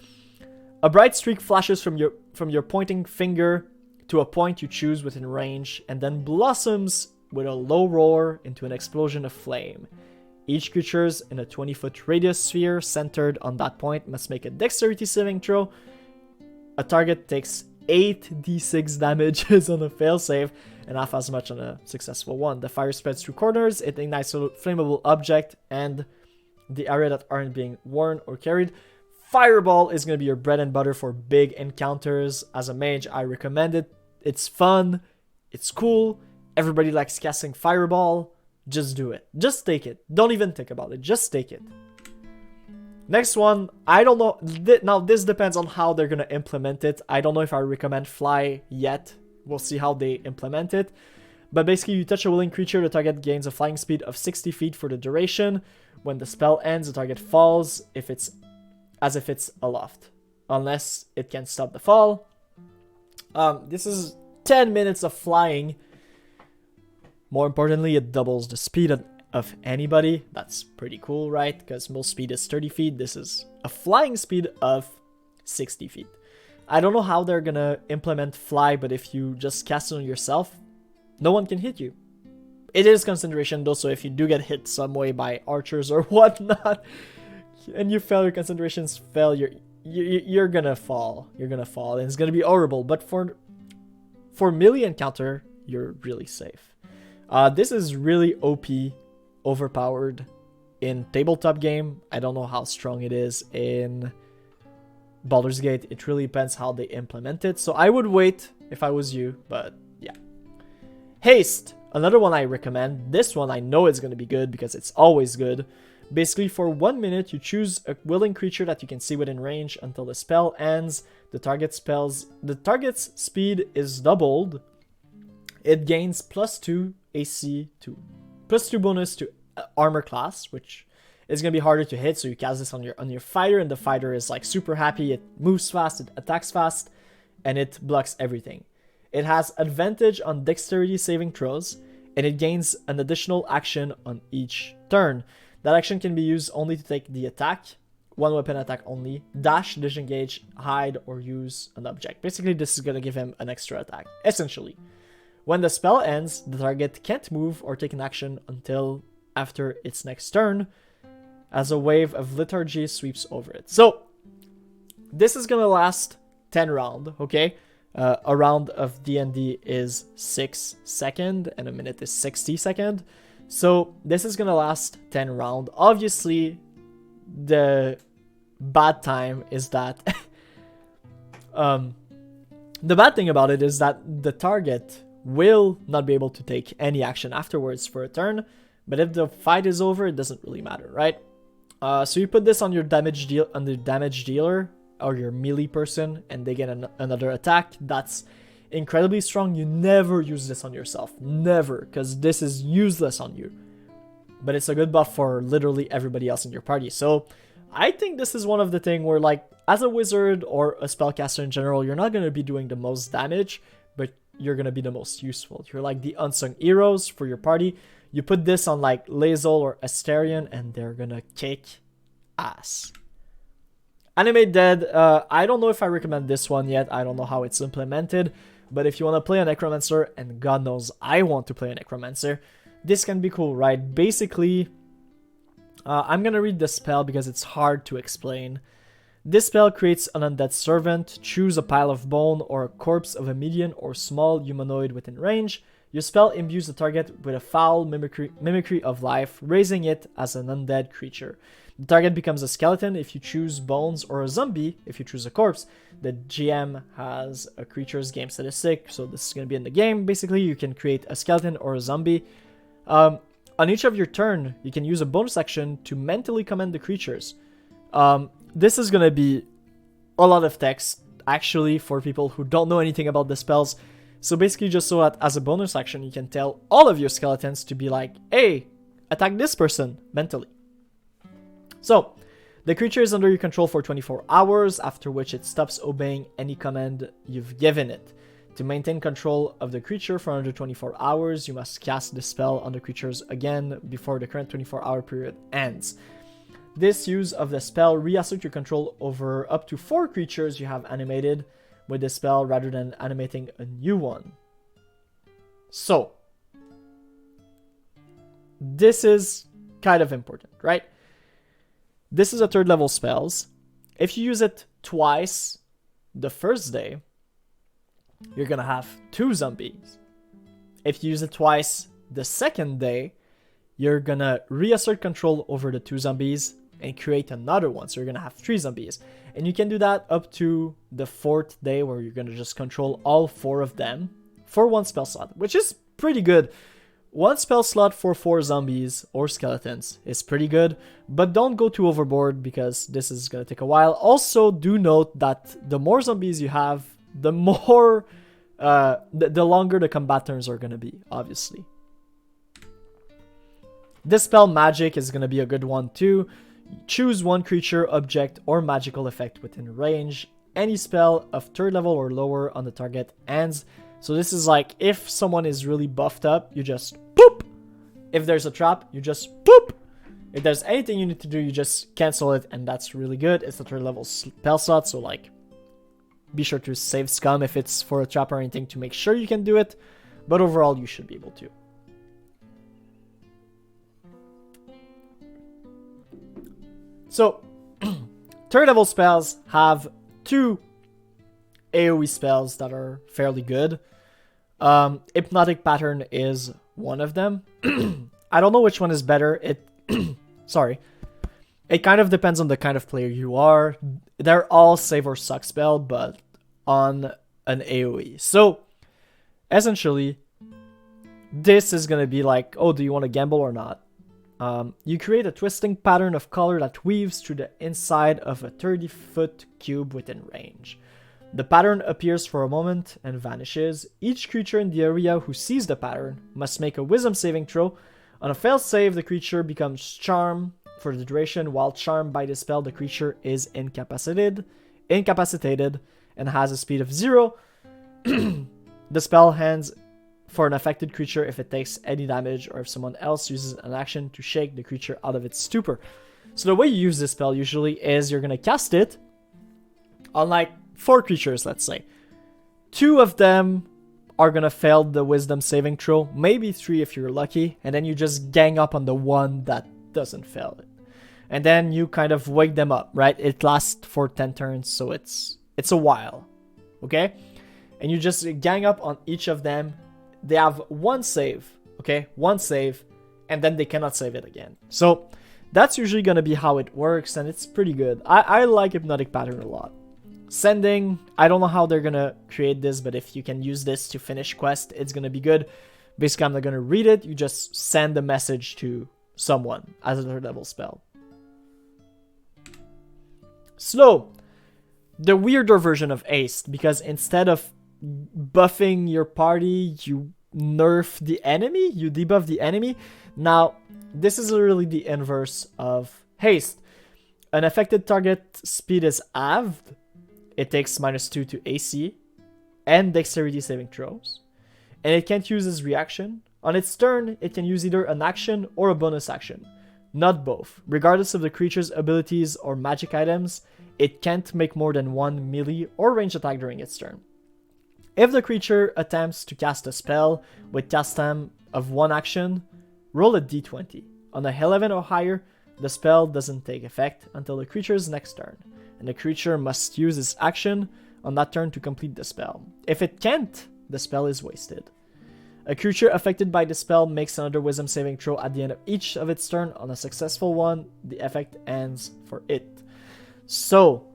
A bright streak flashes from your pointing finger to a point you choose within range, and then blossoms with a low roar into an explosion of flame. Each creatures in a 20-foot radius sphere centered on that point must make a dexterity saving throw. A target takes 8d6 damages on a failsave and half as much on a successful one. The fire spreads through corners, it ignites a flammable object and the area that aren't being worn or carried. Fireball is going to be your bread and butter for big encounters. As a mage, I recommend it. It's fun, it's cool, everybody likes casting Fireball. Just do it. Just take it. Don't even think about it. Just take it. Next one, I don't know. Now, this depends on how they're going to implement it. I don't know if I recommend Fly yet. We'll see how they implement it. But basically, you touch a willing creature, the target gains a flying speed of 60 feet for the duration. When the spell ends, the target falls as if it's aloft, unless it can stop the fall. This is 10 minutes of flying. More importantly, it doubles the speed of anybody. That's pretty cool, right? Because most speed is 30 feet. This is a flying speed of 60 feet. I don't know how they're gonna implement fly, but if you just cast it on yourself, no one can hit you. It is concentration though, so if you do get hit some way by archers or whatnot, and you fail your concentrations, you're gonna fall. You're gonna fall, and it's gonna be horrible. But for melee encounter, you're really safe. This is really OP, overpowered in tabletop game. I don't know how strong it is in Baldur's Gate. It really depends how they implement it. So I would wait if I was you, but yeah. Haste, another one I recommend. This one I know is going to be good because it's always good. Basically, for 1 minute, you choose a willing creature that you can see within range until the spell ends. The target's speed is doubled. It gains +2 AC to +2 bonus to armor class, which is gonna be harder to hit. So you cast this on your fighter, and the fighter is like super happy. It moves fast, it attacks fast, and it blocks everything. It has advantage on dexterity saving throws, and it gains an additional action on each turn. That action can be used only to take the attack, one weapon attack only, dash, disengage, hide, or use an object. Basically, this is gonna give him an extra attack, essentially. When the spell ends, the target can't move or take an action until after its next turn, as a wave of lethargy sweeps over it. So, this is gonna last 10 rounds, okay? A round of D&D is 6 seconds, and a minute is 60 seconds. So, this is gonna last 10 rounds. Obviously, the bad time is that... the bad thing about it is that the target will not be able to take any action afterwards for a turn, but if the fight is over, it doesn't really matter, right? So you put this on your damage dealer or your melee person, and they get another attack. That's incredibly strong. You never use this on yourself, never, because this is useless on you. But it's a good buff for literally everybody else in your party. So I think this is one of the things where, like, as a wizard or a spellcaster in general, you're not going to be doing the most damage, but you're going to be the most useful. You're like the unsung heroes for your party. You put this on like Lae'zel or Asterion, and they're going to kick ass. Animate Dead, I don't know if I recommend this one yet. I don't know how it's implemented, but if you want to play a Necromancer, and God knows I want to play a Necromancer, this can be cool, right? Basically, I'm going to read the spell because it's hard to explain. This spell creates an undead servant. Choose a pile of bone or a corpse of a medium or small humanoid within range. Your spell imbues the target with a foul mimicry of life, raising it as an undead creature. The target becomes a skeleton if you choose bones, or a zombie if you choose a corpse. The GM has a creature's game statistic, so this is going to be in the game. Basically, you can create a skeleton or a zombie. On each of your turn, you can use a bonus action to mentally command the creatures. This is going to be a lot of text, actually, for people who don't know anything about the spells. So basically, just so that as a bonus action, you can tell all of your skeletons to be like, hey, attack this person mentally. So, the creature is under your control for 24 hours, after which it stops obeying any command you've given it. To maintain control of the creature for another 24 hours, you must cast the spell on the creatures again before the current 24-hour period ends. This use of the spell reasserts your control over up to 4 creatures you have animated with the spell rather than animating a new one. So, this is kind of important, right? This is a 3rd level spells. If you use it twice the first day, you're gonna have 2 zombies. If you use it twice the second day, you're gonna reassert control over the 2 zombies and create another one. So you're gonna have 3 zombies. And you can do that up to the 4th day, where you're gonna just control all 4 of them for 1 spell slot, which is pretty good. 1 spell slot for 4 zombies or skeletons is pretty good, but don't go too overboard because this is gonna take a while. Also, do note that the more zombies you have, the more, the longer the combat turns are gonna be, obviously. This spell magic is gonna be a good one too. Choose 1 creature, object, or magical effect within range. Any spell of 3rd level or lower on the target ends. So this is like, if someone is really buffed up, you just boop. If there's a trap, you just boop. If there's anything you need to do, you just cancel it, and that's really good. It's a 3rd level spell slot, so like, be sure to save scum if it's for a trap or anything to make sure you can do it. But overall, you should be able to. So, 3rd level spells have 2 AoE spells that are fairly good. Hypnotic Pattern is one of them. I don't know which one is better. Sorry. It kind of depends on the kind of player you are. They're all save or suck spell, but on an AoE. So, essentially, this is going to be like, oh, do you want to gamble or not? You create a twisting pattern of color that weaves through the inside of a 30-foot cube within range. The pattern appears for a moment and vanishes. Each creature in the area who sees the pattern must make a wisdom saving throw. On a failed save, the creature becomes charmed for the duration. While charmed by the spell, the creature is incapacitated and has a speed of 0. The spell hands for an affected creature if it takes any damage or if someone else uses an action to shake the creature out of its stupor. So the way you use this spell usually is you're going to cast it on like 4 creatures, let's say. 2 of them are going to fail the wisdom saving throw, maybe 3 if you're lucky, and then you just gang up on the one that doesn't fail it. And then you kind of wake them up, right? It lasts for 10 turns, so it's a while, okay? And you just gang up on each of them. They have 1 save, okay? 1 save, and then they cannot save it again. So that's usually going to be how it works, and it's pretty good. I like Hypnotic Pattern a lot. Sending, I don't know how they're going to create this, but if you can use this to finish quest, it's going to be good. Basically, I'm not going to read it. You just send a message to someone as a 3rd level spell. Slow. The weirder version of Haste, because instead of buffing your party, you nerf the enemy, you debuff the enemy. Now, this is literally the inverse of Haste. An affected target speed is halved. It takes -2 to AC and dexterity saving throws. And it can't use its reaction. On its turn, it can use either an action or a bonus action. Not both. Regardless of the creature's abilities or magic items, it can't make more than 1 melee or ranged attack during its turn. If the creature attempts to cast a spell with cast time of 1 action, roll a d20. On a 11 or higher, the spell doesn't take effect until the creature's next turn, and the creature must use its action on that turn to complete the spell. If it can't, the spell is wasted. A creature affected by the spell makes another wisdom saving throw at the end of each of its turn. On a successful one, the effect ends for it. So,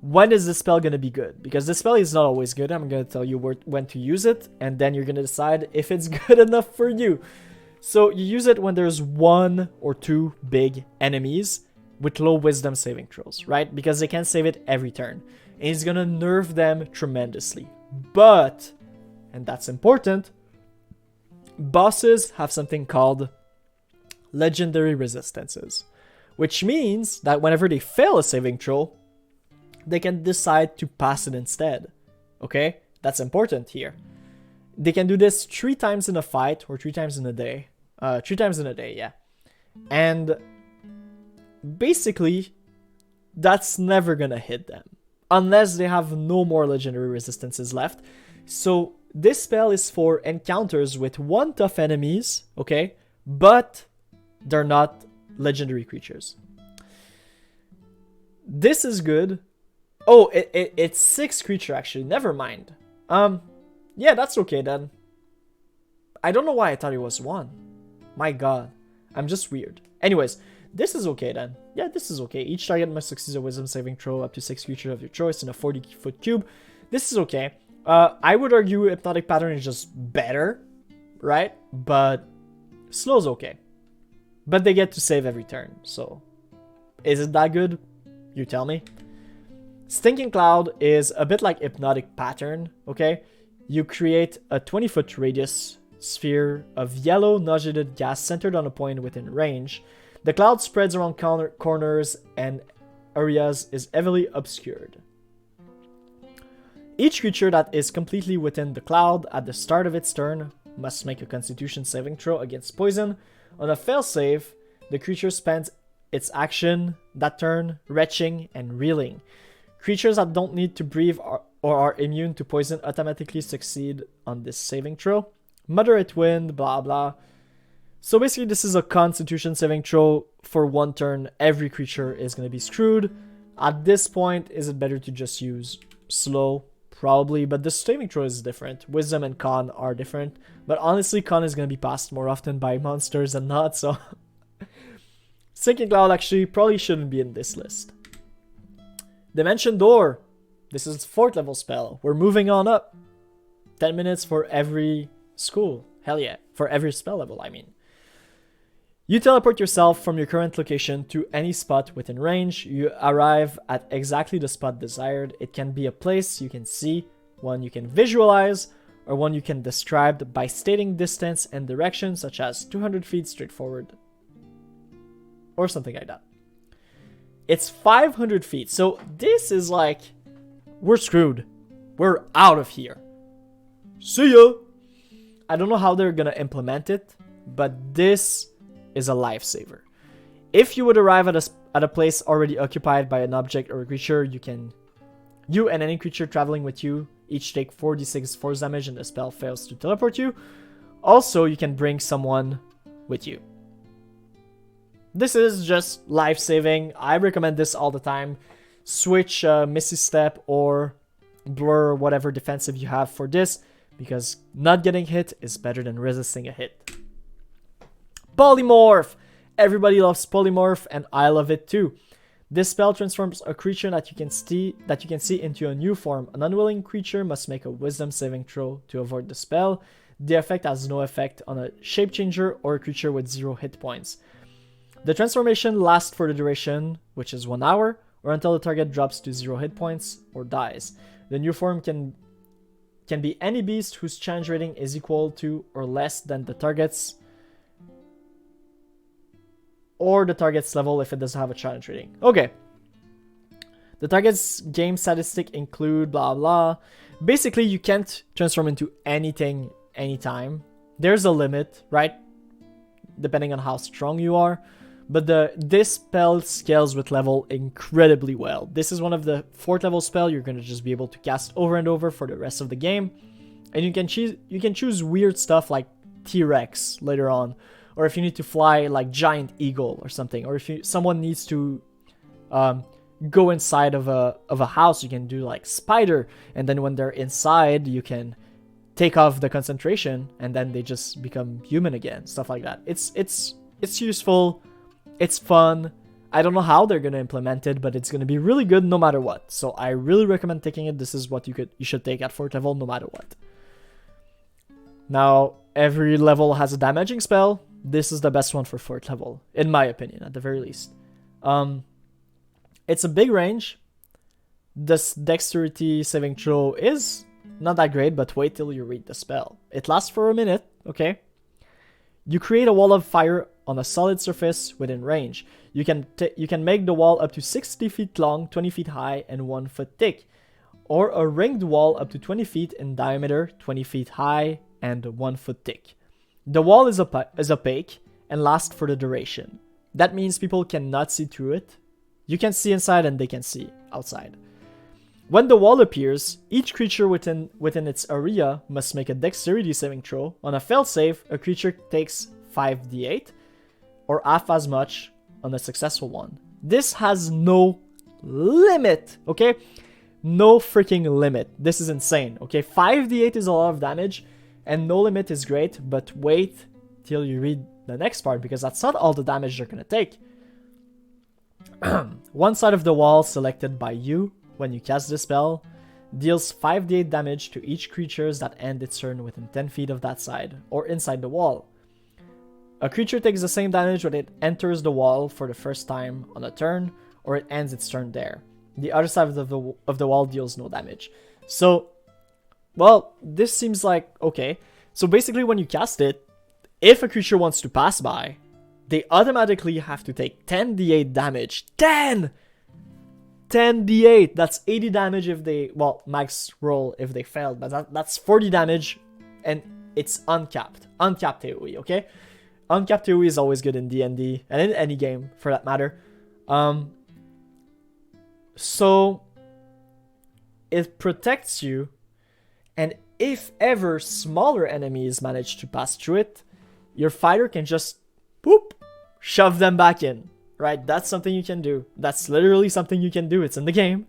when is this spell going to be good? Because this spell is not always good. I'm going to tell you when to use it, and then you're going to decide if it's good enough for you. So you use it when there's 1 or 2 big enemies with low wisdom saving throws, right? Because they can't save it every turn. And it's going to nerf them tremendously. But, and that's important, bosses have something called legendary resistances, which means that whenever they fail a saving throw, they can decide to pass it instead, okay? That's important here. They can do this 3 times in a fight or 3 times in a day. 3 times in a day, yeah. And basically, that's never gonna hit them unless they have no more legendary resistances left. So this spell is for encounters with 1 tough enemies, okay? But they're not legendary creatures. This is good. Oh, it's 6 creature actually. Never mind. Yeah, that's okay then. I don't know why I thought it was 1. My god. I'm just weird. Anyways, this is okay then. Yeah, this is okay. Each target must succeed a wisdom saving throw up to 6 creatures of your choice in a 40-foot cube. This is okay. I would argue Hypnotic Pattern is just better, right? But slow's okay. But they get to save every turn, so is it that good? You tell me. Stinking Cloud is a bit like Hypnotic Pattern, okay? You create a 20-foot radius sphere of yellow nauseated gas centered on a point within range. The cloud spreads around corners and areas is heavily obscured. Each creature that is completely within the cloud at the start of its turn must make a Constitution saving throw against poison. On a failsave, the creature spends its action that turn retching and reeling. Creatures that don't need to breathe or are immune to poison automatically succeed on this saving throw. Moderate wind, blah blah. So basically this is a Constitution saving throw for 1 turn. Every creature is going to be screwed. At this point, is it better to just use slow? Probably, but the saving throw is different. Wisdom and Con are different. But honestly, Con is going to be passed more often by monsters than not, so... Sinking Cloud actually probably shouldn't be in this list. Dimension Door. This is 4th level spell. We're moving on up. 10 minutes for every school. Hell yeah. For every spell level, I mean. You teleport yourself from your current location to any spot within range. You arrive at exactly the spot desired. It can be a place you can see, one you can visualize, or one you can describe by stating distance and direction, such as 200 feet straight forward, or something like that. It's 500 feet, so this is like, we're screwed. We're out of here. See ya! I don't know how they're gonna implement it, but this is a lifesaver. If you would arrive at a place already occupied by an object or a creature, you and any creature traveling with you each take 4d6 force damage and the spell fails to teleport you. Also, you can bring someone with you. This is just life-saving. I recommend this all the time. Switch Misty Step or Blur, whatever defensive you have for this, because not getting hit is better than resisting a hit. Polymorph! Everybody loves Polymorph, and I love it too. This spell transforms a creature that you can see into a new form. An unwilling creature must make a Wisdom saving throw to avoid the spell. The effect has no effect on a shape changer or a creature with 0 hit points. The transformation lasts for the duration, which is 1 hour, or until the target drops to 0 hit points or dies. The new form can be any beast whose challenge rating is equal to or less than the target's, or the target's level if it doesn't have a challenge rating. Okay. The target's game statistic include blah blah. Basically, you can't transform into anything anytime. There's a limit, right? Depending on how strong you are. But this spell scales with level incredibly well. This is one of the 4th level spell you're going to just be able to cast over and over for the rest of the game. And you can choose weird stuff like T-Rex later on. Or if you need to fly like Giant Eagle or something. Or if someone needs to go inside of a house, you can do like Spider. And then when they're inside, you can take off the concentration. And then they just become human again. Stuff like that. It's useful. It's fun. I don't know how they're going to implement it, but it's going to be really good no matter what. So I really recommend taking it. This is what you should take at 4th level no matter what. Now, every level has a damaging spell. This is the best one for 4th level, in my opinion, at the very least. It's a big range. This Dexterity saving throw is not that great, but wait till you read the spell. It lasts for a minute, okay? You create a wall of fire on a solid surface within range. You can make the wall up to 60 feet long, 20 feet high, and 1 foot thick. or a ringed wall up to 20 feet in diameter, 20 feet high, and 1 foot thick. The wall is opaque and lasts for the duration. That means people cannot see through it. You can see inside and they can see outside. When the wall appears, each creature within its area must make a dexterity saving throw. On a failed save, a creature takes 5d8, or half as much on a successful one. This has no limit, okay? No freaking limit. This is insane, okay? 5d8 is a lot of damage, and no limit is great, but wait till you read the next part, because that's not all the damage they're gonna take. One side of the wall selected by you when you cast the spell deals 5d8 damage to each creature that end its turn within 10 feet of that side, or inside the wall. A creature takes the same damage when it enters the wall for the first time on a turn, or it ends its turn there. The other side of the wall deals no damage. So, well, this seems like okay. So basically when you cast it, if a creature wants to pass by, they automatically have to take 10d8 damage. 10d8! That's 80 damage if they, well, max roll if they failed, but that's 40 damage, and it's uncapped. Uncapped AoE, okay? Uncapped AoE is always good in D&D, and in any game, for that matter. So, it protects you, and if ever smaller enemies manage to pass through it, your fighter can just, boop, shove them back in, right? That's something you can do. That's literally something you can do. It's in the game.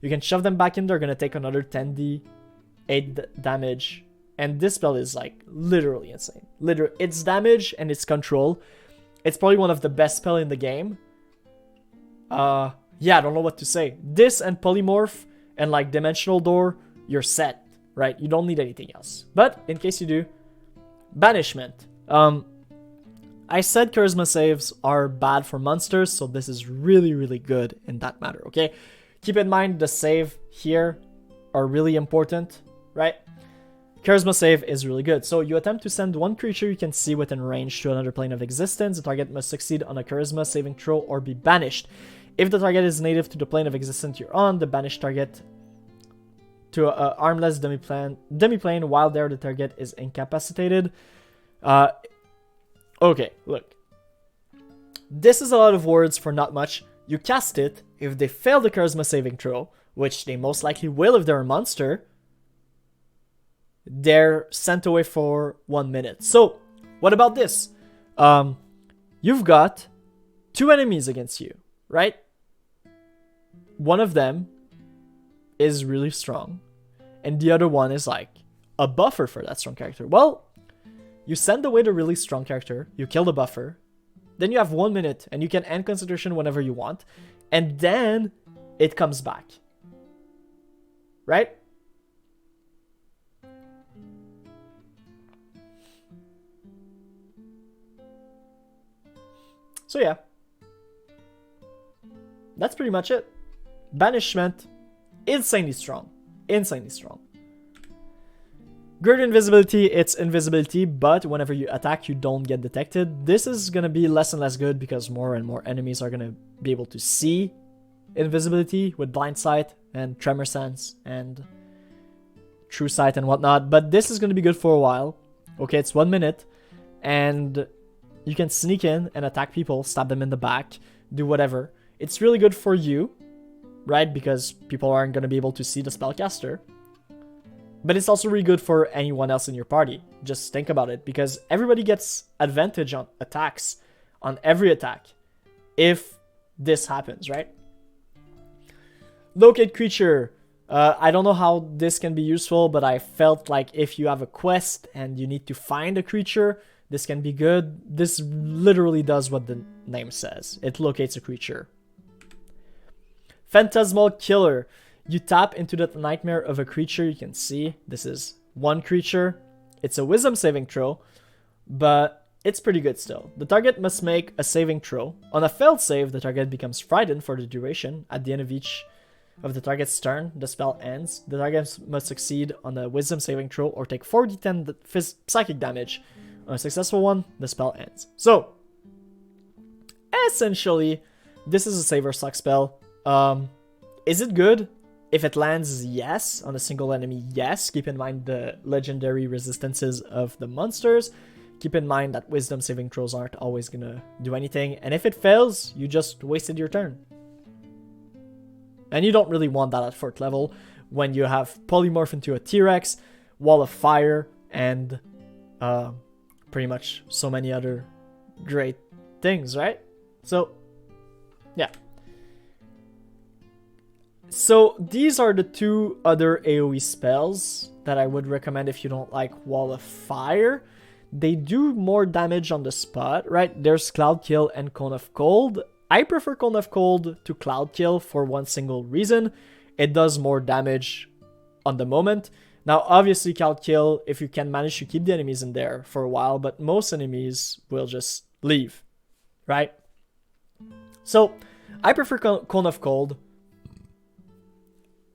You can shove them back in. They're going to take another 10d8 damage. And this spell is like literally insane. Literally, its damage and its control. It's probably one of the best spell in the game. Yeah, I don't know what to say. This and Polymorph and like Dimensional Door, you're set, right? You don't need anything else. But in case you do, Banishment. I said charisma saves are bad for monsters, so this is really, really good in that matter, okay? Keep in mind the save here are really important, right? Charisma save is really good. So you attempt to send one creature you can see within range to another plane of existence. The target must succeed on a charisma saving throw or be banished. If the target is native to the plane of existence you're on, the banished target to a armless demiplane while there the target is incapacitated. Okay, look. This is a lot of words for not much. You cast it. If they fail the charisma saving throw, which they most likely will if they're a monster, they're sent away for 1 minute. So, what about this? You've got 2 enemies against you, right? One of them is really strong, and the other one is like a buffer for that strong character. Well, you send away the really strong character, you kill the buffer, then you have 1 minute, and you can end concentration whenever you want, and then it comes back. Right? So yeah. That's pretty much it. Banishment, insanely strong. Insanely strong. Greater invisibility, it's invisibility, but whenever you attack, you don't get detected. This is going to be less and less good because more and more enemies are going to be able to see invisibility with blind sight and tremor sense and true sight and whatnot. But this is going to be good for a while. Okay, it's 1 minute, and you can sneak in and attack people, stab them in the back, do whatever. It's really good for you, right? Because people aren't going to be able to see the spellcaster. But it's also really good for anyone else in your party. Just think about it, because everybody gets advantage on attacks, on every attack, if this happens, right? Locate creature. I don't know how this can be useful, but I felt like if you have a quest and you need to find a creature, this can be good. This literally does what the name says. It locates a creature. Phantasmal Killer. You tap into the nightmare of a creature you can see. This is one creature. It's a wisdom saving throw, but it's pretty good still. The target must make a saving throw. On a failed save, the target becomes frightened for the duration. At the end of each of the target's turn, the spell ends. The target must succeed on a wisdom saving throw or take 4d10 psychic damage. On a successful one, the spell ends. So, essentially, this is a save or suck spell. Is it good? If it lands, yes. On a single enemy, yes. Keep in mind the legendary resistances of the monsters. Keep in mind that wisdom saving throws aren't always gonna do anything. And if it fails, you just wasted your turn. And you don't really want that at 4th level when you have polymorph into a T-Rex, Wall of Fire, and pretty much so many other great things, right? So, yeah. So these are the 2 other AoE spells that I would recommend if you don't like Wall of Fire. They do more damage on the spot, right? There's Cloud Kill and Cone of Cold. I prefer Cone of Cold to Cloud Kill for one single reason. It does more damage on the moment. Now, obviously, Cloud Kill, if you can manage to keep the enemies in there for a while, but most enemies will just leave, right? So, I prefer Cone of Cold.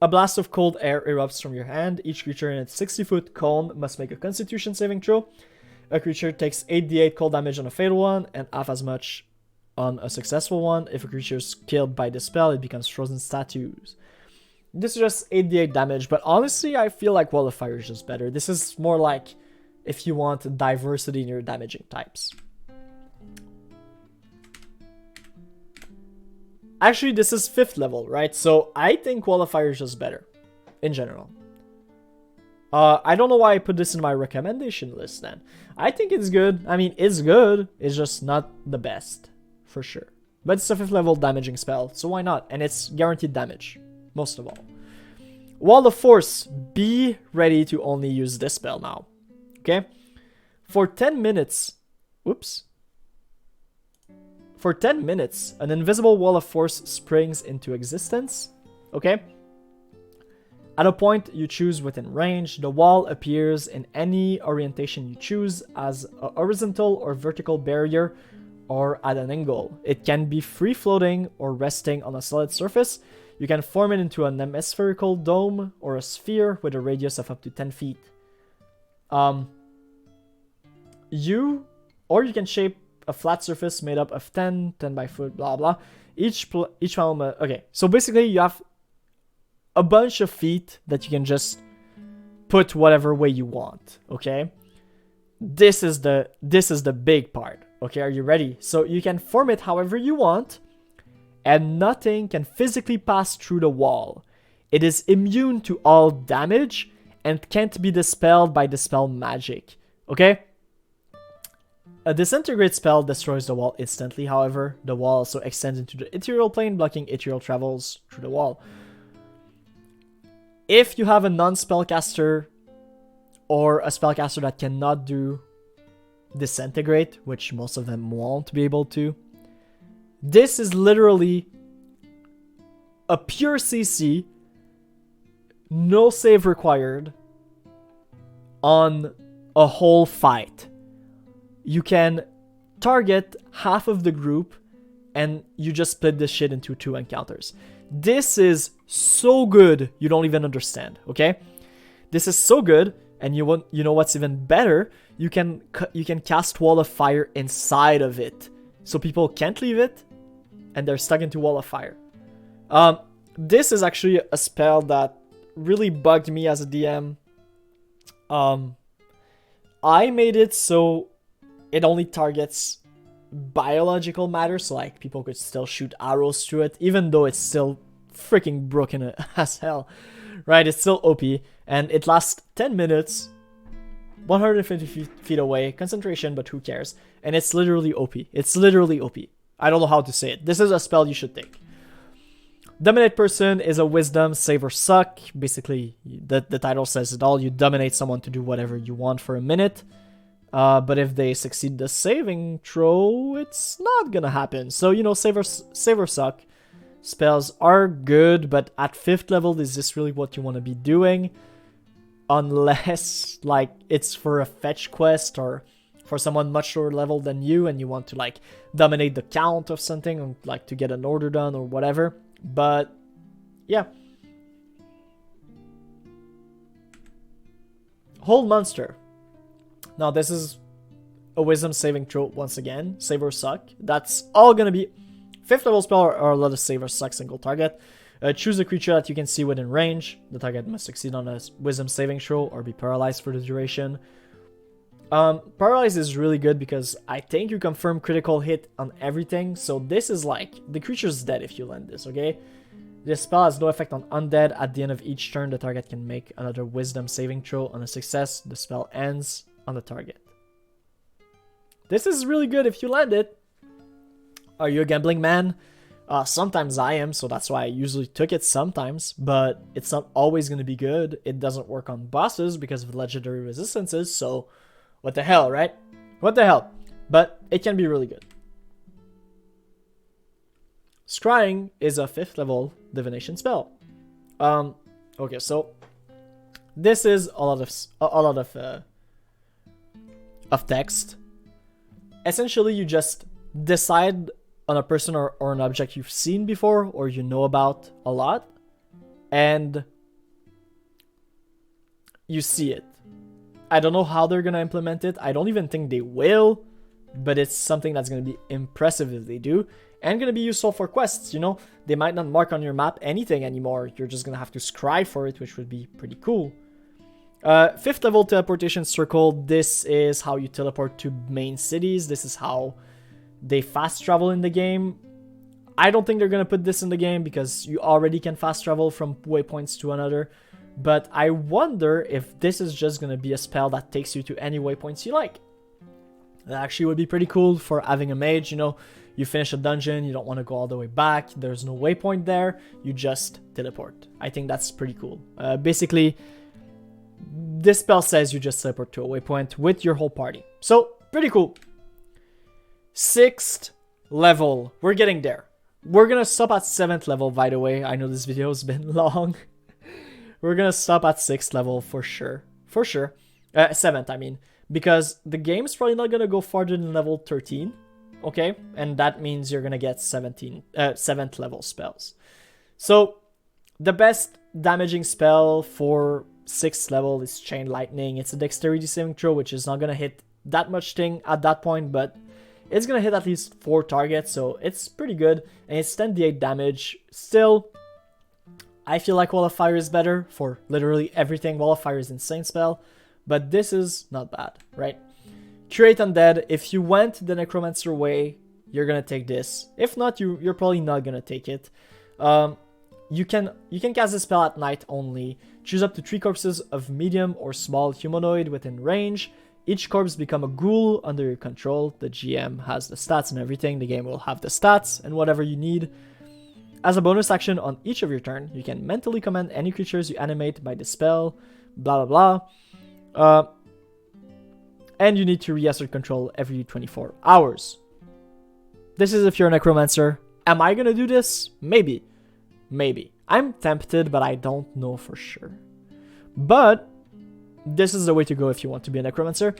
A blast of cold air erupts from your hand. Each creature in its 60-foot cone must make a Constitution saving throw. A creature takes 8d8 cold damage on a fatal one and half as much on a successful one. If a creature is killed by the spell, it becomes frozen statues. This is just 8d8 damage, but honestly, I feel like Wall of Fire is just better. This is more like if you want diversity in your damaging types. Actually, this is 5th level, right? So I think Wall of Fire is just better, in general. I don't know why I put this in my recommendation list then. I think it's good. I mean, it's good. It's just not the best, for sure. But it's a 5th level damaging spell, so why not? And it's guaranteed damage, most of all. Wall of Force. Be ready to only use this spell now. Okay? For 10 minutes... Oops. For 10 minutes, an invisible wall of force springs into existence. Okay? At a point you choose within range, the wall appears in any orientation you choose as a horizontal or vertical barrier or at an angle. It can be free-floating or resting on a solid surface. You can form it into an hemispherical dome or a sphere with a radius of up to 10 feet. You can shape a flat surface made up of 10 by foot, blah blah. Each panel, okay, so basically you have a bunch of feet that you can just put whatever way you want, okay? This is the big part, okay? Are you ready? So you can form it however you want, and nothing can physically pass through the wall. It is immune to all damage and can't be dispelled by dispel magic, okay? A Disintegrate spell destroys the wall instantly, however, the wall also extends into the ethereal plane, blocking ethereal travels through the wall. If you have a non-spellcaster or a spellcaster that cannot do Disintegrate, which most of them won't be able to, this is literally a pure CC, no save required, on a whole fight. You can target half of the group and you just split this shit into 2 encounters. This is so good, you don't even understand, okay? This is so good, and you know what's even better? You can cast Wall of Fire inside of it, so people can't leave it, and they're stuck into Wall of Fire. This is actually a spell that really bugged me as a DM. I made it so it only targets biological matter, so like people could still shoot arrows through it, even though it's still freaking broken as hell, right? It's still OP, and it lasts 10 minutes, 150 feet away, concentration, but who cares? And it's literally OP. It's literally OP. I don't know how to say it. This is a spell you should take. Dominate Person is a wisdom, save or suck. Basically, the title says it all. You dominate someone to do whatever you want for a minute. But if they succeed the saving throw, it's not gonna happen. So, you know, save or suck spells are good, but at 5th level, is this really what you want to be doing? Unless, like, it's for a fetch quest or for someone much lower level than you and you want to, like, dominate the count of something, or, like, to get an order done or whatever. But, yeah. Hold Monster. Now, this is a wisdom saving throw once again. Save or suck. That's all gonna be... 5th level spell are a lot of save or suck single target. Choose a creature that you can see within range. The target must succeed on a wisdom saving throw or be paralyzed for the duration. Paralyze is really good because I think you confirm critical hit on everything. So this is like, the creature's dead if you land this, okay? This spell has no effect on undead. At the end of each turn, the target can make another wisdom saving throw. On a success, the spell ends on the target. This is really good if you land it. Are you a gambling man? Sometimes I am, so that's why I usually took it sometimes, but it's not always going to be good. It doesn't work on bosses because of legendary resistances, so what the hell, right? What the hell? But it can be really good. Scrying is a 5th level divination spell. Okay, so this is a lot of text. Essentially, you just decide on a person or an object you've seen before or you know about a lot, and you see it. I don't know how they're gonna implement it. I don't even think they will, but it's something that's gonna be impressive if they do, and gonna be useful for quests, you know? They might not mark on your map anything anymore. You're just gonna have to scry for it, which would be pretty cool. 5th level teleportation circle. This is how you teleport to main cities. This is how they fast travel in the game. I don't think they're gonna put this in the game because you already can fast travel from waypoints to another. But I wonder if this is just gonna be a spell that takes you to any waypoints you like. That actually would be pretty cool for having a mage, you know. You finish a dungeon, you don't want to go all the way back, there's no waypoint there, you just teleport. I think that's pretty cool. Basically, this spell says you just teleport to a waypoint with your whole party. So, pretty cool. 6th level. We're getting there. We're gonna stop at 7th level, by the way. I know this video has been long. We're gonna stop at 6th level for sure. For sure. 7th, I mean. Because the game's probably not gonna go farther than level 13. Okay? And that means you're gonna get 7th level spells. So, the best damaging spell for 6th level is Chain Lightning. It's a Dexterity Symmetra, which is not gonna hit that much thing at that point, but it's gonna hit at least 4 targets, so it's pretty good. And it's 10d8 damage. Still, I feel like Wall of Fire is better for literally everything. Wall of Fire is an insane spell, but this is not bad, right? Curate Undead. If you went the Necromancer way, you're gonna take this. If not, you're probably not gonna take it. You can cast the spell at night only. Choose up to 3 corpses of medium or small humanoid within range. Each corpse become a ghoul under your control. The GM has the stats and everything. The game will have the stats and whatever you need. As a bonus action on each of your turn, you can mentally command any creatures you animate by the spell. Blah blah blah. And you need to reassert control every 24 hours. This is if you're a Necromancer. Am I gonna do this? Maybe. Maybe. I'm tempted, but I don't know for sure. But this is the way to go if you want to be a Necromancer.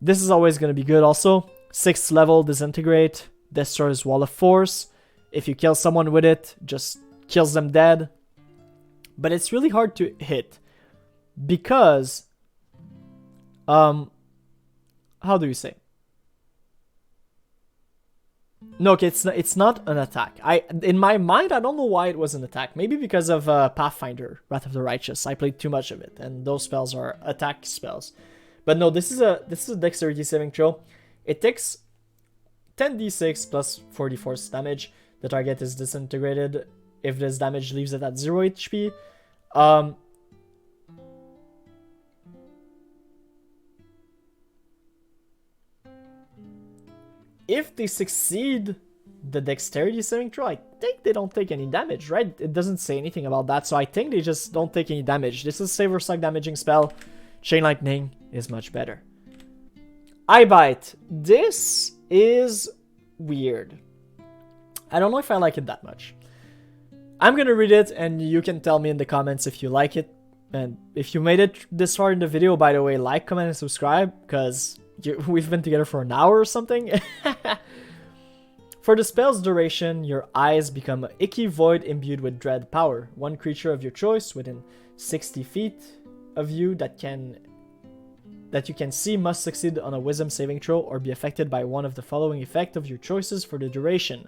This is always going to be good also. 6th level, Disintegrate. Destroys Wall of Force. If you kill someone with it, just kills them dead. But it's really hard to hit. Because... how do you say? No, okay, it's not an attack. In my mind, I don't know why it was an attack. Maybe because of Pathfinder, Wrath of the Righteous. I played too much of it, and those spells are attack spells. But no, this is a Dexterity saving throw. It takes 10d6 plus 4d force damage. The target is disintegrated if this damage leaves it at 0 HP. If they succeed the Dexterity saving throw, I think they don't take any damage, right? It doesn't say anything about that, so I think they just don't take any damage. This is Save or Suck damaging spell. Chain Lightning is much better. Eye Bite. This is weird. I don't know if I like it that much. I'm gonna read it, and you can tell me in the comments if you like it. And if you made it this far in the video, by the way, like, comment, and subscribe, because... we've been together for an hour or something. For the spell's duration, your eyes become an icky void imbued with dread power. One creature of your choice within 60 feet of you that you can see must succeed on a wisdom saving throw or be affected by one of the following effects of your choices for the duration.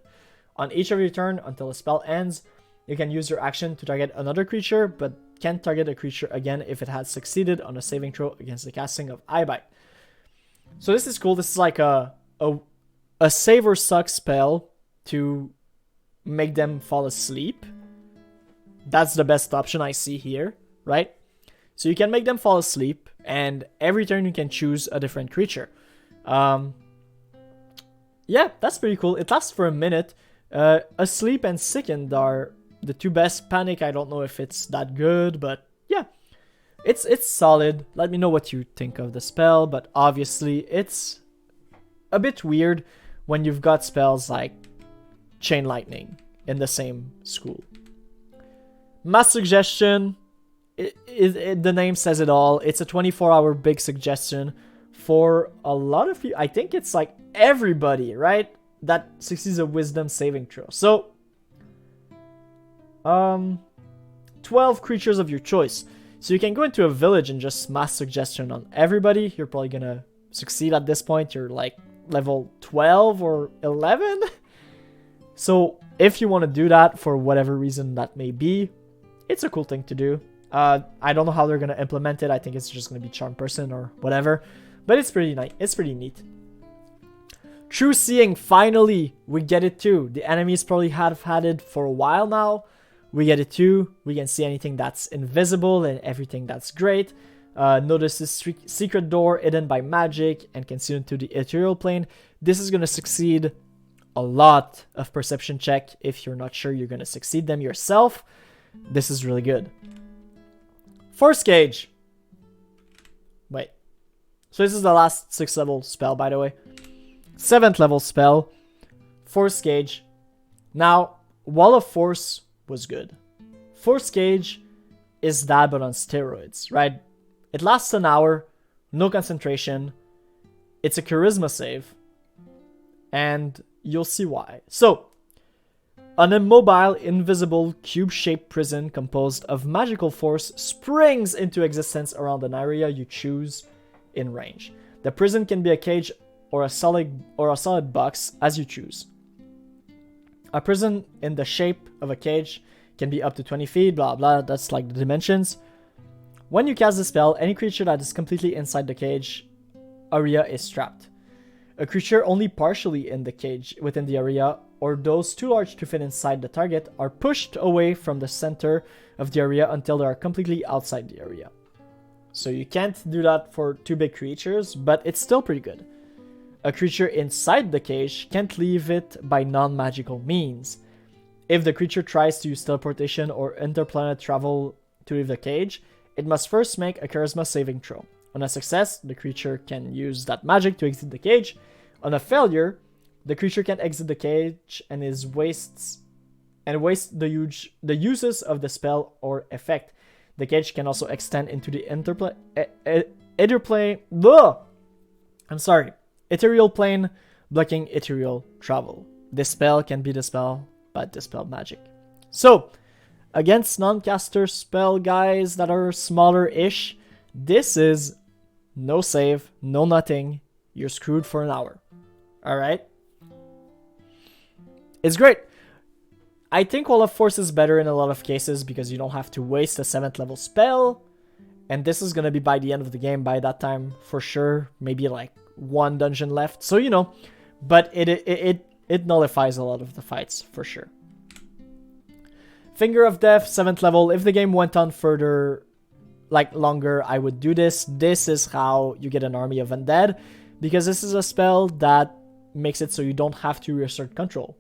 On each of your turn until the spell ends, You can use your action to target another creature, but can't target a creature again if it has succeeded on a saving throw against the casting of Eye Bite. So this is cool. This is like a save or suck spell to make them fall asleep. That's the best option I see here, right? So you can make them fall asleep, and every turn you can choose a different creature. Yeah, that's pretty cool. It lasts for a minute. Asleep and Sickened are the two best. Panic, I don't know if it's that good, but yeah. It's solid. Let me know what you think of the spell, but obviously it's a bit weird when you've got spells like Chain Lightning in the same school. Mass Suggestion, the name says it all. It's a 24-hour big suggestion for a lot of people. I think it's like everybody, right? That succeeds a Wisdom saving throw. So, 12 creatures of your choice. So you can go into a village and just mass suggestion on everybody. You're probably gonna succeed at this point. You're like level 12 or 11. So if you want to do that for whatever reason that may be, it's a cool thing to do. I don't know how they're gonna implement it. I think it's just gonna be Charm Person or whatever. But it's pretty nice. It's pretty neat. True Seeing, finally, we get it too. The enemies probably have had it for a while now. We get it too. We can see anything that's invisible and everything that's great. Notice this secret door hidden by magic and can see into the ethereal plane. This is going to succeed a lot of perception check if you're not sure you're going to succeed them yourself. This is really good. Force Gauge. Wait. So this is the last 6th level spell, by the way. 7th level spell. Force Gauge. Now, Wall of Force was good. Force Gauge is that but on steroids, right? It lasts an hour, no concentration. It's a charisma save, and you'll see why. So, an immobile, invisible, cube-shaped prison composed of magical force springs into existence around an area you choose in range. The prison can be a cage or a solid box as you choose. A prison in the shape of a cage can be up to 20 feet, blah blah, that's like the dimensions. When you cast the spell, any creature that is completely inside the cage area is trapped. A creature only partially in the cage within the area, or those too large to fit inside the target, are pushed away from the center of the area until they are completely outside the area. So you can't do that for too big creatures, but it's still pretty good. A creature inside the cage can't leave it by non-magical means. If the creature tries to use teleportation or interplanet travel to leave the cage, it must first make a charisma saving throw. On a success, the creature can use that magic to exit the cage. On a failure, the creature can exit the cage and wastes the uses of the spell or effect. The cage can also extend into the ethereal plane, blocking ethereal travel. This spell can be dispelled by dispel magic. So, against non-caster spell guys that are smaller-ish, this is no save, no nothing. You're screwed for an hour. Alright? It's great. I think Wall of Force is better in a lot of cases because you don't have to waste a 7th level spell. And this is going to be by the end of the game by that time for sure. Maybe like 1 dungeon left. So, you know, but it nullifies a lot of the fights for sure. Finger of Death, 7th level. If the game went on further, like longer, I would do this. This is how you get an army of undead, because this is a spell that makes it so you don't have to reassert control.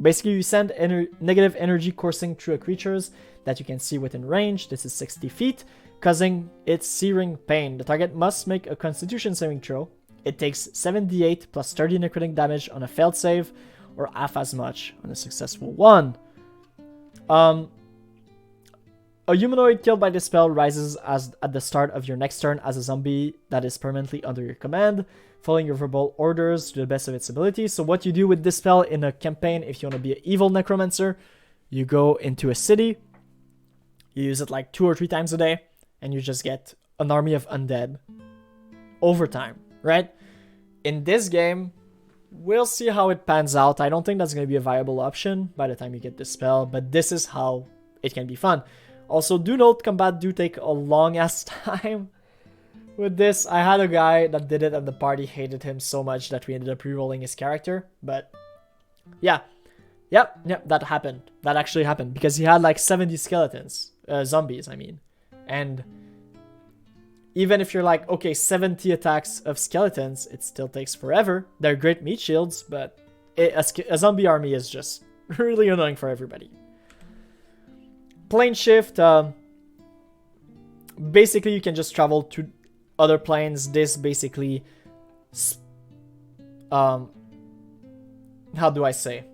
Basically, you send negative energy coursing through creatures that you can see within range. This is 60 feet, causing it searing pain. The target must make a Constitution saving throw. It takes 7d8 plus 30 necrotic damage on a failed save, or half as much on a successful one. A humanoid killed by this spell rises at the start of your next turn as a zombie that is permanently under your command, following your verbal orders to the best of its ability. So what you do with this spell in a campaign, if you want to be an evil necromancer, you go into a city, you use it like 2 or 3 times a day, and you just get an army of undead over time, right? In this game, we'll see how it pans out. I don't think that's going to be a viable option by the time you get this spell, but this is how it can be fun. Also, do note, combat do take a long ass time. With this, I had a guy that did it and the party hated him so much that we ended up rerolling his character. But yeah, yep, that happened. That actually happened because he had like 70 skeletons, zombies, I mean. And even if you're like, okay, 70 attacks of skeletons, it still takes forever. They're great meat shields, but a zombie army is just really annoying for everybody. Plane shift, basically you can just travel to other planes. This basically, how do I say?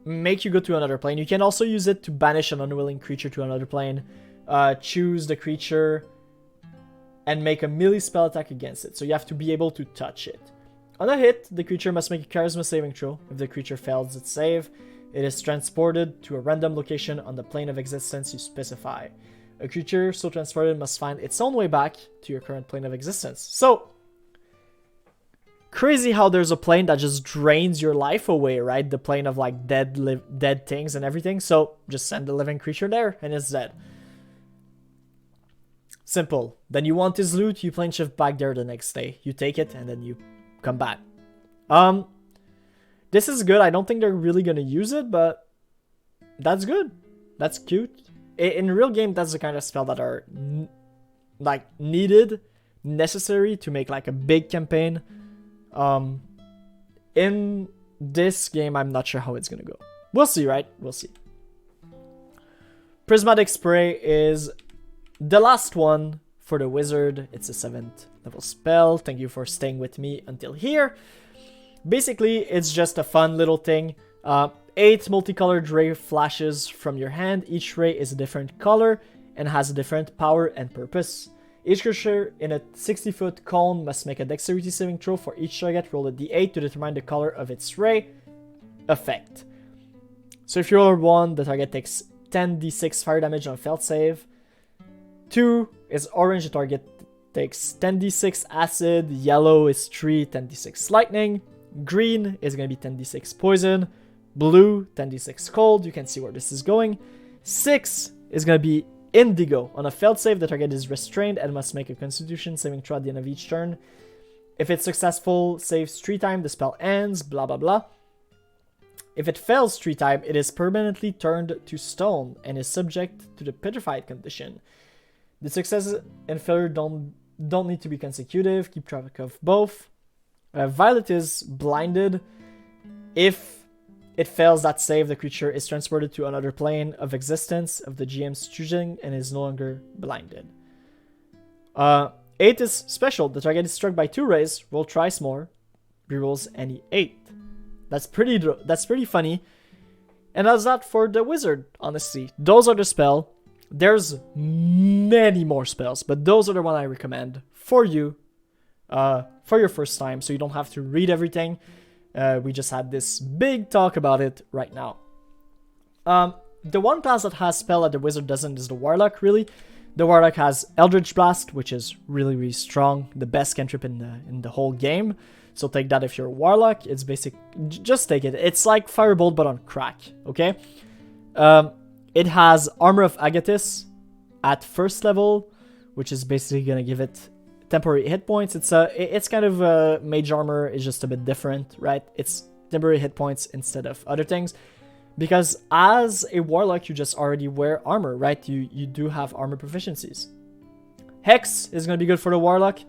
Make you go to another plane. You can also use it to banish an unwilling creature to another plane. Choose the creature and make a melee spell attack against it. So you have to be able to touch it. On a hit, the creature must make a charisma saving throw. If the creature fails its save, it is transported to a random location on the plane of existence you specify. A creature so transported must find its own way back to your current plane of existence. So, crazy how there's a plane that just drains your life away, right? The plane of like dead things and everything. So, just send the living creature there and it's dead. Simple. Then you want his loot, you plane shift back there the next day. You take it and then you come back. This is good. I don't think they're really gonna use it, but that's good. That's cute. In real game, that's the kind of spell that are like needed, necessary to make like a big campaign. In this game, I'm not sure how it's gonna go. We'll see, right? We'll see. Prismatic Spray is the last one for the wizard. It's a 7th level spell. Thank you for staying with me until here. Basically, it's just a fun little thing. 8 multicolored ray flashes from your hand. Each ray is a different color and has a different power and purpose. Each creature in a 60-foot cone must make a dexterity saving throw for each target. Roll a d8 to determine the color of its ray effect. So if you roll 1, the target takes 10d6 fire damage on a failed save. 2 is orange, the target takes 10d6 acid. Yellow is 3, 10d6 lightning. Green is going to be 10d6 poison. Blue, 10d6 cold. You can see where this is going. 6 is going to be indigo. On a failed save, the target is restrained and must make a constitution saving throw at the end of each turn. If it's successful, saves 3 times, the spell ends, blah blah blah. If it fails 3 times, it is permanently turned to stone and is subject to the petrified condition. The success and failure don't need to be consecutive. Keep track of both. Violet is blinded. If it fails that save, the creature is transported to another plane of existence of the GM's choosing and is no longer blinded. 8 is special. The target is struck by 2 rays. Roll twice more. Rerolls any 8. That's pretty funny. And that's that for the wizard, honestly. Those are the spell. There's many more spells, but those are the one I recommend for you for your first time, so you don't have to read everything. We just had this big talk about it right now. The one class that has spell that the wizard doesn't is the Warlock, really. The Warlock has Eldritch Blast, which is really, really strong. The best cantrip in the whole game. So take that if you're a Warlock. It's basic. Just take it. It's like Firebolt, but on crack, okay? It has Armor of Agathis at first level, which is basically going to give it temporary hit points. It's kind of Mage Armor is just a bit different, right? It's temporary hit points instead of other things. Because as a Warlock, you just already wear armor, right? You do have armor proficiencies. Hex is going to be good for the Warlock.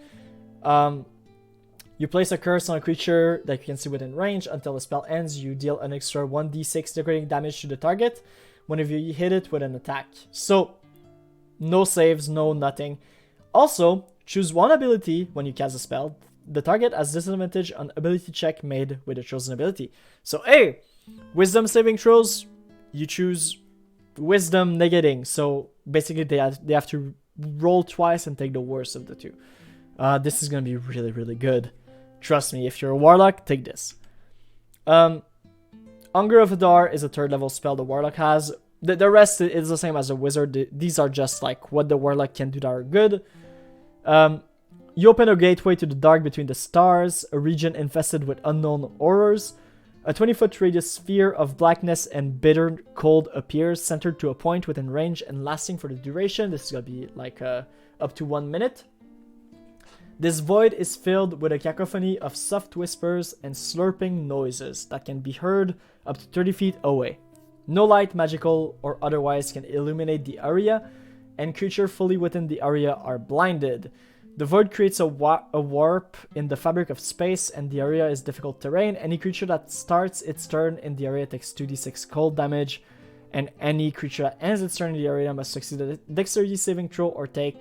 You place a curse on a creature that you can see within range. Until the spell ends, you deal an extra 1d6 decorating damage to the target whenever you hit it with an attack. So, no saves, no nothing. Also, choose one ability when you cast a spell. The target has disadvantage on ability check made with a chosen ability. So, hey, wisdom saving throws, you choose wisdom negating. So, basically, they have to roll twice and take the worst of the two. This is going to be really, really good. Trust me, if you're a Warlock, take this. Hunger of Hadar is a 3rd level spell the Warlock has. The rest is the same as a Wizard. These are just like what the Warlock can do that are good. You open a gateway to the dark between the stars, a region infested with unknown horrors. A 20-foot radius sphere of blackness and bitter cold appears, centered to a point within range and lasting for the duration. This is going to be like up to 1 minute. This void is filled with a cacophony of soft whispers and slurping noises that can be heard up to 30 feet away. No light, magical or otherwise, can illuminate the area, and creatures fully within the area are blinded. The void creates a warp in the fabric of space, and the area is difficult terrain. Any creature that starts its turn in the area takes 2d6 cold damage, and any creature that ends its turn in the area must succeed a dexterity saving throw or take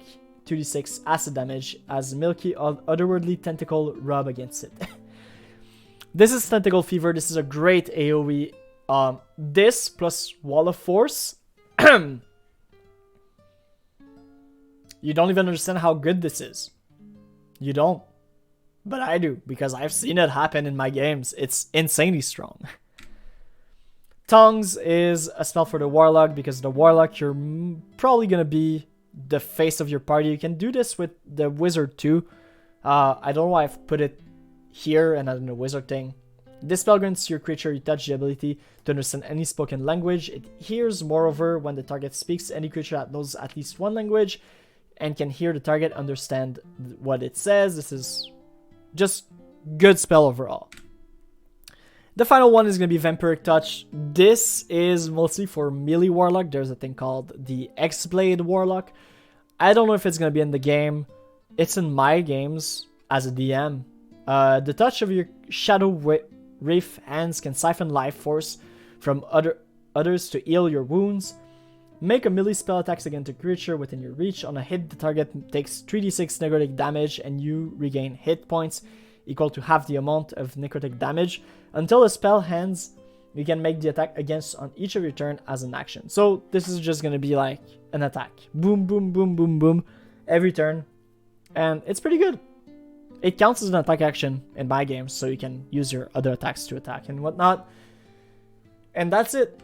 2d6 acid damage as milky otherworldly tentacle rub against it. This is Tentacle Fever. This is a great AoE. This plus Wall of Force. You don't even understand how good this is. You don't. But I do, because I've seen it happen in my games. It's insanely strong. Tongues is a spell for the Warlock, because the Warlock, you're probably going to be the face of your party. You can do this with the Wizard too. I don't know why I've put it here and not in the Wizard thing. This spell grants your creature you touch the ability to understand any spoken language. It hears, moreover, when the target speaks. Any creature that knows at least one language and can hear the target understand what it says. This is just good spell overall. The final one is going to be Vampiric Touch. This is mostly for melee Warlock. There's a thing called the X-Blade Warlock. I don't know if it's going to be in the game. It's in my games as a DM. The touch of your Shadow Wraith hands can siphon life force from others to heal your wounds. Make a melee spell attacks against a creature within your reach. On a hit, the target takes 3d6 necrotic damage and you regain hit points equal to half the amount of necrotic damage. Until the spell ends, you can make the attack against on each of your turn as an action. So this is just going to be like an attack. Boom, boom, boom, boom, boom. Every turn. And it's pretty good. It counts as an attack action in my games, so you can use your other attacks to attack and whatnot. And that's it.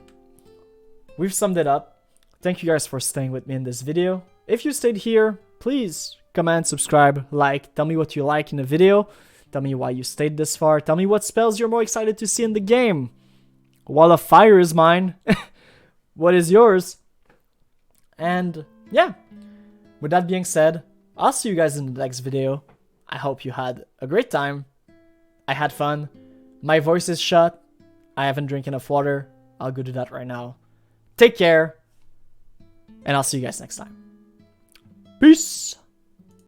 We've summed it up. Thank you guys for staying with me in this video. If you stayed here, please comment, subscribe, like, tell me what you like in the video. Tell me why you stayed this far. Tell me what spells you're more excited to see in the game. Wildfire is mine. What is yours? And yeah, with that being said, I'll see you guys in the next video. I hope you had a great time. I had fun. My voice is shut. I haven't drank enough water. I'll go do that right now. Take care. And I'll see you guys next time. Peace.